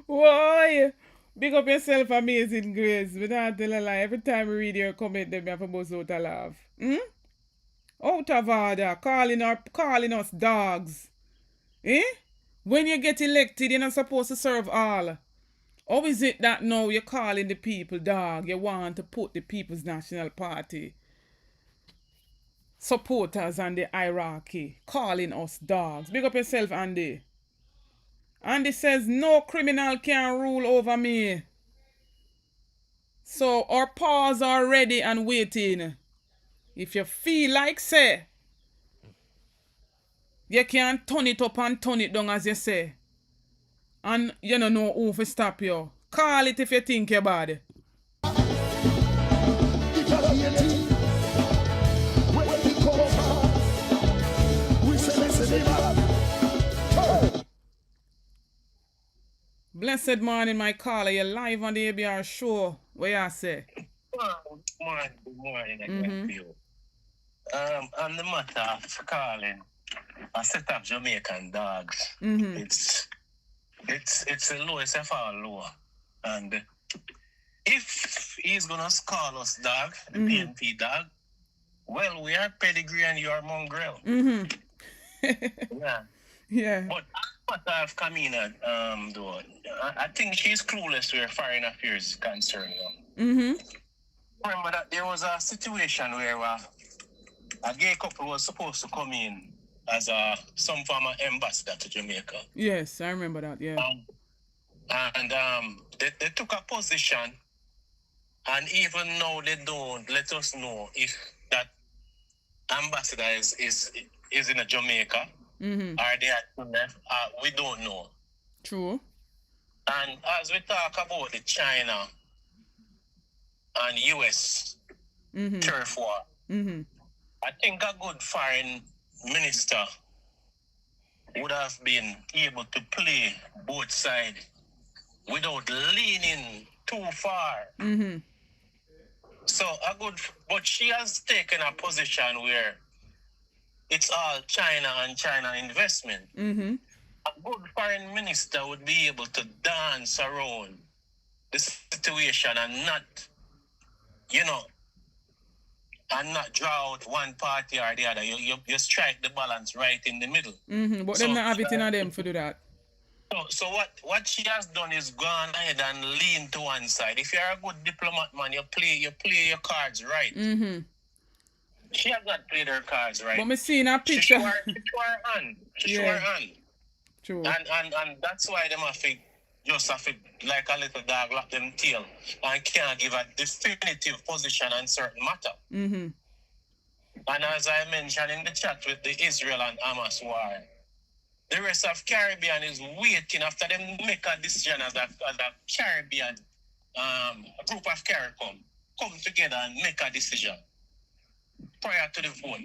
Why? Big up yourself, Amazing Grace. Without telling a lie, every time we read your comment, they have to bust out a laugh. Out of order, calling us dogs. When you get elected, you're not supposed to serve all. How is it that now you're calling the people dog? You want to put the People's National Party supporters and the hierarchy, calling us dogs. Big up yourself, Andy. Andy says, no criminal can rule over me. So our paws are ready and waiting. If you feel like say, you can turn it up and turn it down as you say. And you don't know who to stop you. Call it if you think you're bad. Blessed morning, my caller. You're live on the ABR show. What you say? Good morning again to you. On the matter of calling a set of Jamaican dogs, it's the lowest of all low. And if he's gonna call us dog, the PNP dog, well, we are pedigree and you are mongrel. Yeah. But what of Kamina, though, I think she's clueless where foreign affairs is concerned. Remember that there was a situation where a gay couple was supposed to come in as some former ambassador to Jamaica. Yes, I remember that, yeah. They took a position, and even now they don't let us know if that ambassador is in a Jamaica. Are they at left? We don't know. True. And as we talk about the China and US tariff war, I think a good foreign minister would have been able to play both sides without leaning too far. So but she has taken a position where it's all China and China investment. Mm-hmm. A good foreign minister would be able to dance around the situation and not, and not draw out one party or the other. You strike the balance right in the middle. Mm-hmm. But them not have it in them to do that. So what she has done is gone ahead and lean to one side. If you're a good diplomat, man, you play your cards right. Mm-hmm. She has not played her cards right. But me seeing a picture. She show her hand. True. And that's why them have to just have to, like a little dog, lock them tail and can't give a definitive position on certain matter. Mm-hmm. And as I mentioned in the chat with the Israel and Hamas war, the rest of Caribbean is waiting after them make a decision as a Caribbean, a group of CARICOM come together and make a decision prior to the vote.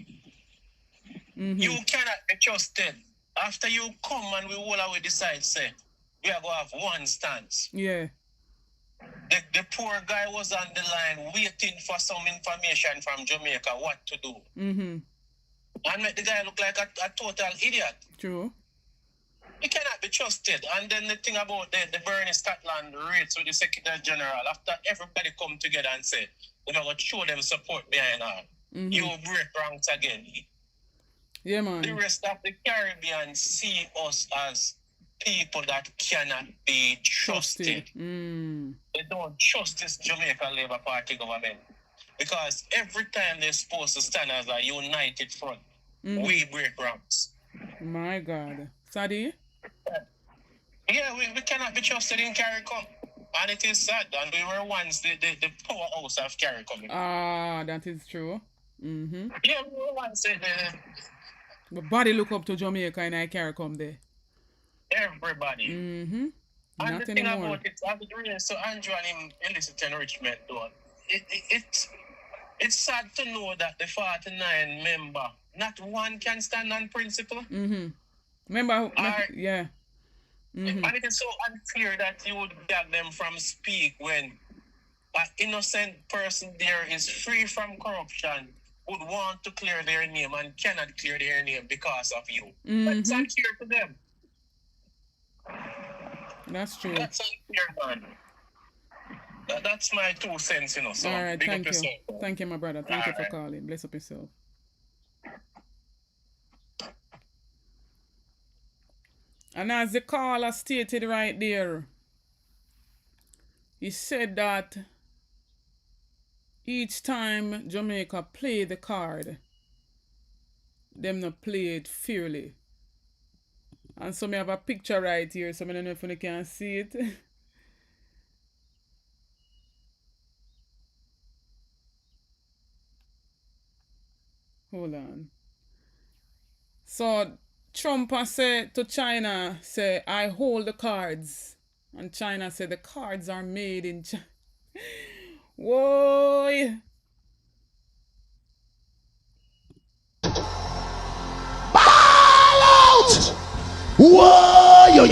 Mm-hmm. You cannot be trusted. After you come and we all away decide, say, we are going to have one stance. Yeah. The poor guy was on the line waiting for some information from Jamaica what to do. Mm-hmm. And make the guy look like a total idiot. True. He cannot be trusted. And then the thing about the Bernie Scotland rates with the Secretary General, after everybody come together and say, they're going to show them support behind her, you break ranks again. Yeah, man. The rest of the Caribbean see us as people that cannot be trusted. They don't trust this Jamaican Labour Party government. Because every time they're supposed to stand as a united front, we break ranks. My God. Sadi? Yeah, we cannot be trusted in CARICOM. And it is sad. And we were once the powerhouse of CARICOM. Ah, that is true. Mm-hmm. Yeah, we were once But body look up to Jamaica and I CARICOM there. Everybody. Mm-hmm. And Not the thing anymore. about it, I would really so Andrew and him illicit enrichment though. It's sad to know that the 49 member, not one can stand on principle. Mm-hmm. Remember, yeah. Mm-hmm. And it is so unclear that you would gag them from speak when an innocent person there is free from corruption, would want to clear their name and cannot clear their name because of you. That's unclear to them. That's true. That's unclear, man. That's my 2 cents, So all right, big thank up you. yourself. Thank you, my brother. Thank you for calling. Bless up yourself. And as the caller stated right there, he said that each time Jamaica play the card, them not play it fairly. And so me have a picture right here, so I don't know if you can see it. Hold on. So Trump said to China, say, I hold the cards. And China said the cards are made in China. Whoa. Ball out! Whoa! Yo.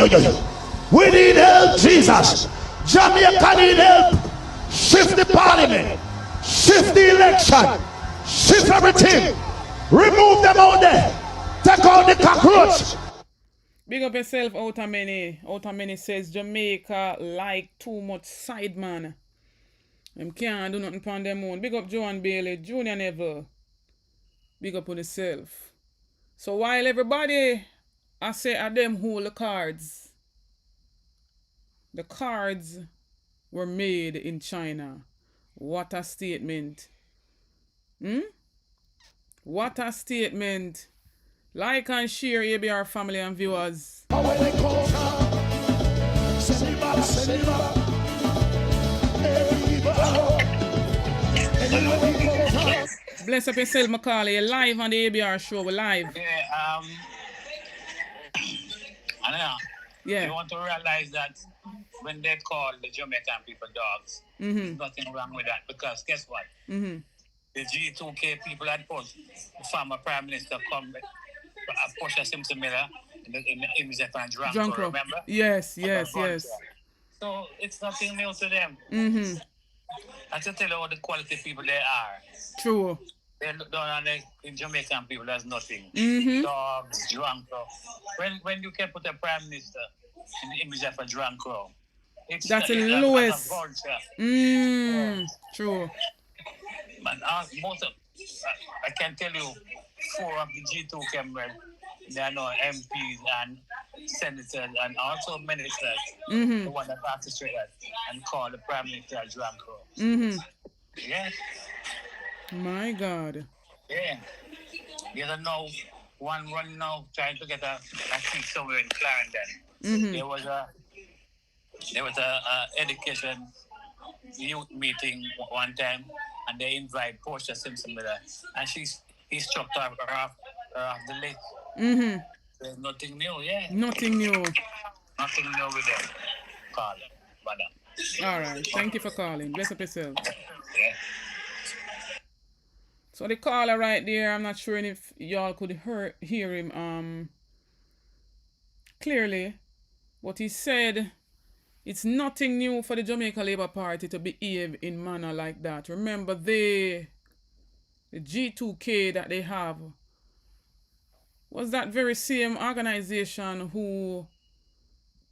We need help, Jesus. Jamaica need help. Shift the parliament. Shift the election. Shift everything. Remove them out there. Take out the cockroach. Big up yourself, out of many says Jamaica like too much side man. Them can't do nothing upon them own. Big up Joan Bailey, Junior Neville. Big up on yourself. So while everybody I say at them hold the cards were made in China. What a statement. What a statement. Like and share, ABR family and viewers. Bless up yourself, Macaulay. You're live on the ABR show. We're live. You want to realize that when they call the Jamaican people dogs, there's nothing wrong with that, because guess what? The G2K people had put the former Prime Minister Portia Simpson Miller in the image of Drunk, remember? Yes. So it's nothing new to them. I can tell you all the quality people they are. True. They look down on the Jamaican people as nothing. Dogs, drunk. When you can put a prime minister in the image of a drunk crow, that's the lowest. True. Man, most of, I can tell you, 4 of the G2 cameras, they are now MPs and senators and also ministers. The one that have to straight that and call the prime minister a drunk crow. Yeah. My God. Yeah. There's now one running now trying to get a seat somewhere in Clarendon. There was a education youth meeting one time, and they invite Portia Simpson Miller, and he struck her off the list. There's nothing new, yeah. Nothing new. Nothing new with them. Calder, madam. All right. Thank you for calling. Bless up yourself. Yeah. So the caller right there, I'm not sure if y'all could hear him clearly, but he said it's nothing new for the Jamaica Labour Party to behave in manner like that. Remember, the G2K that they have was that very same organization who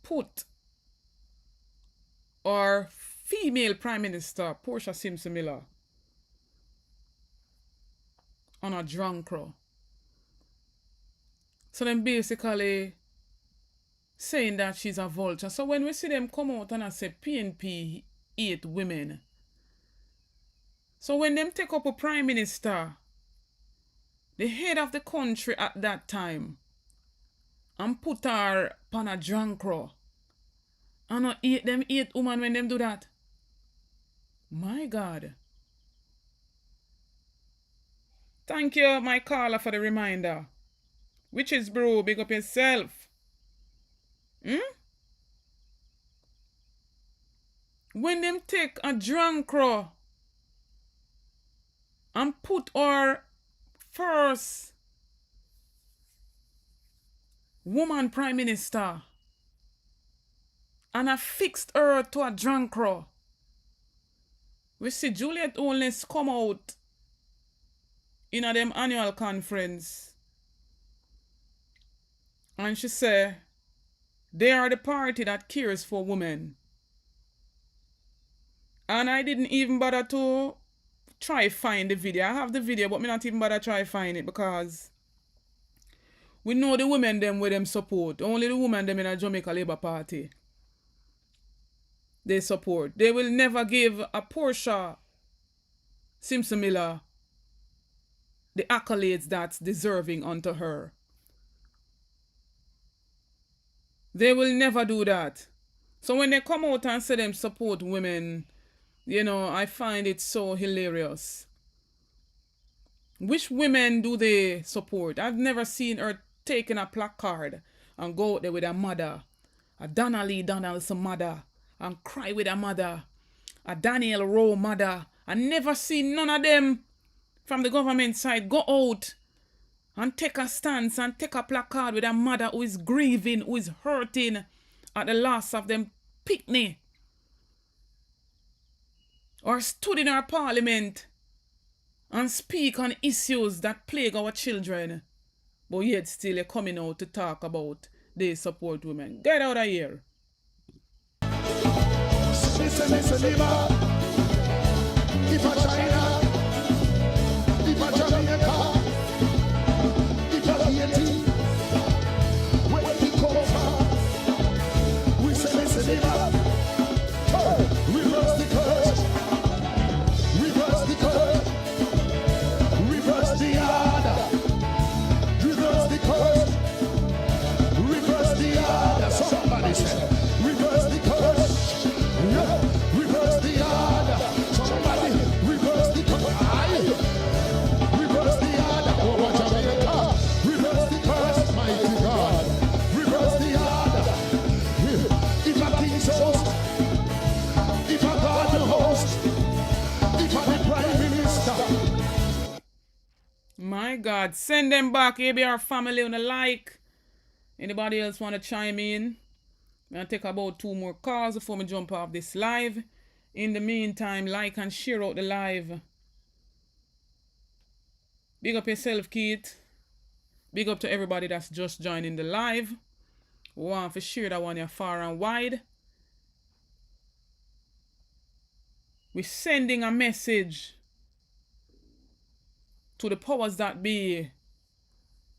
put our female Prime Minister, Portia Simpson Miller, on a drunk crow. So then basically saying that she's a vulture. So when we see them come out and I say PNP hate women, so when them take up a prime minister, the head of the country at that time, and put her on a drunk crow, and not hate them hate woman when them do that. My God. Thank you, my caller, for the reminder. Which is, bro, big up yourself. When them take a drunk crow and put our first woman prime minister and I fixed her to a drunk crow, we see Juliet Owens come out in a them annual conference and she say they are the party that cares for women. And I didn't even bother to try find the video. I have the video, but me not even bother try find it because we know the women them with them support. Only the women them in a Jamaica Labour Party they support. They will never give a Portia Simpson Miller the accolades that's deserving unto her. They will never do that. So when they come out and say them support women, you know, I find it so hilarious. Which women do they support? I've never seen her taking a placard and go out there with her mother, a Donnelly Donaldson mother, and cry with her mother, a Daniel Rowe mother. I never seen none of them from the government side go out and take a stance and take a placard with a mother who is grieving, who is hurting at the loss of them picnic. Or stood in our parliament and speak on issues that plague our children. But yet still they're coming out to talk about they support women. Get out of here. If a China, if a Jamaica, if a Haiti, when we come from, we say listen reverse the curse, reverse the curse, reverse the order, reverse the curse, reverse the order. Somebody say reverse the curse, yeah, reverse the order. Somebody reverse the curse, reverse the order over Jamaica, reverse the curse, mighty God, reverse the order. If a king's host, if a God host, if a the prime minister. My God, send them back. ABR family on the like. Anybody else want to chime in? I'm going to take about 2 more calls before we jump off this live. In the meantime, like and share out the live. Big up yourself, Keith. Big up to everybody that's just joining the live. We want to share that one far and wide. We're sending a message to the powers that be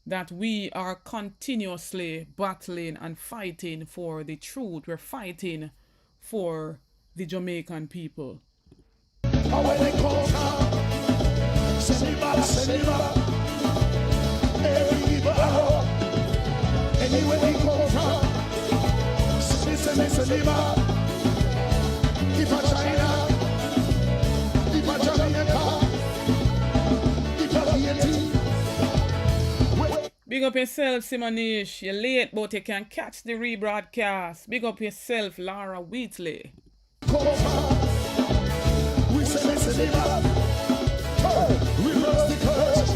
that we are continuously battling and fighting for the truth. We're fighting for the Jamaican people. When they come down, send it back. Every evil arrow, anywhere they come from, send it back. If a China, if a Jamaica, if a Haiti. Big up yourself, Simonish. You're late, but you can catch the rebroadcast. Big up yourself, Laura Wheatley. We send it back. Reverse the curse.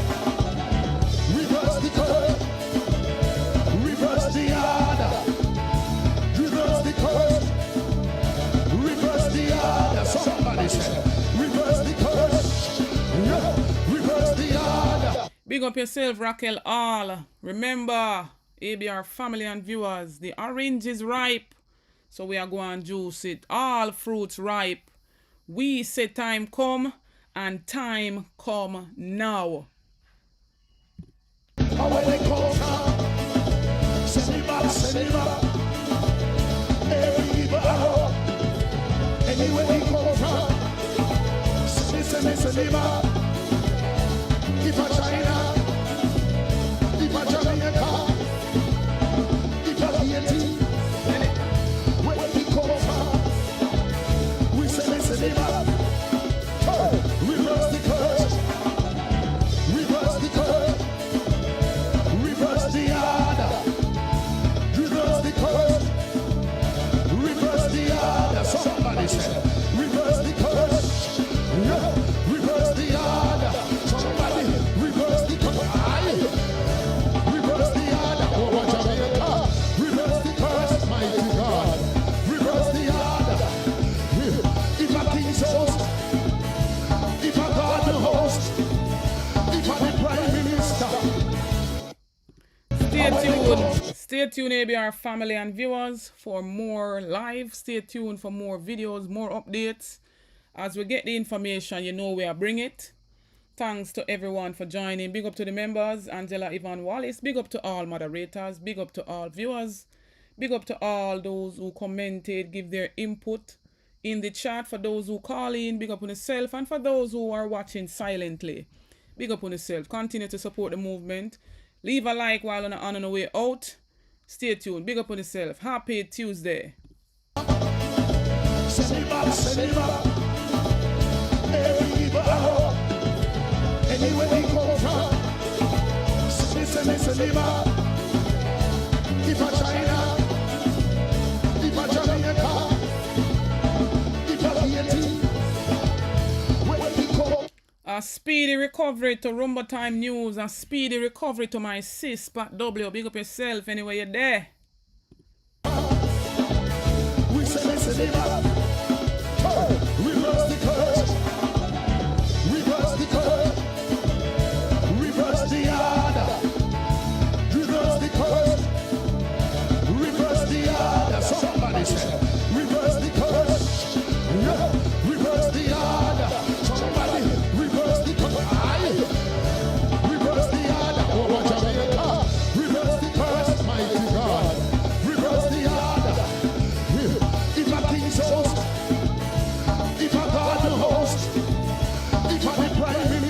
Reverse the curse. Reverse the order. Reverse the curse. Reverse the order. Somebody said, reverse the curse. Yeah. Reverse the order. Big up yourself, Raquel All. Remember, ABR family and viewers, the orange is ripe, so we are going to juice it. All fruits ripe. We say time come, and time come now. When they come down, send it back. Every evil arrow, anywhere they come from, send it back. If a China, if a Jamaica, if a Haiti, where we come from, we send it back. Reverse the curse. Reverse the curse. Reverse the order. Reverse the curse. Reverse the order. Somebody said, reverse the curse. Yeah. Reverse the order. Somebody reverse the curse. Reverse the order. Over Jamaica. Reverse the curse, mighty God. Reverse the order. If a king's host, if a God host, if a the prime minister. Stay tuned, ABR family and viewers, for more live. Stay tuned for more videos, more updates. As we get the information, you know where I bring it. Thanks to everyone for joining. Big up to the members, Angela Yvonne Wallace. Big up to all moderators. Big up to all viewers. Big up to all those who commented, give their input in the chat. For those who call in, big up on yourself. And for those who are watching silently, big up on yourself. Continue to support the movement. Leave a like while on the way out. Stay tuned. Big up on yourself. Happy Tuesday. Send it back. Every evil arrow, anywhere they come from, send it back. If a China, if a Jamaica, if a Haiti, where we come. A speedy recovery to Rumba Time News. A speedy recovery to my sis, Pat W. Big up yourself anyway you're there. We send it back.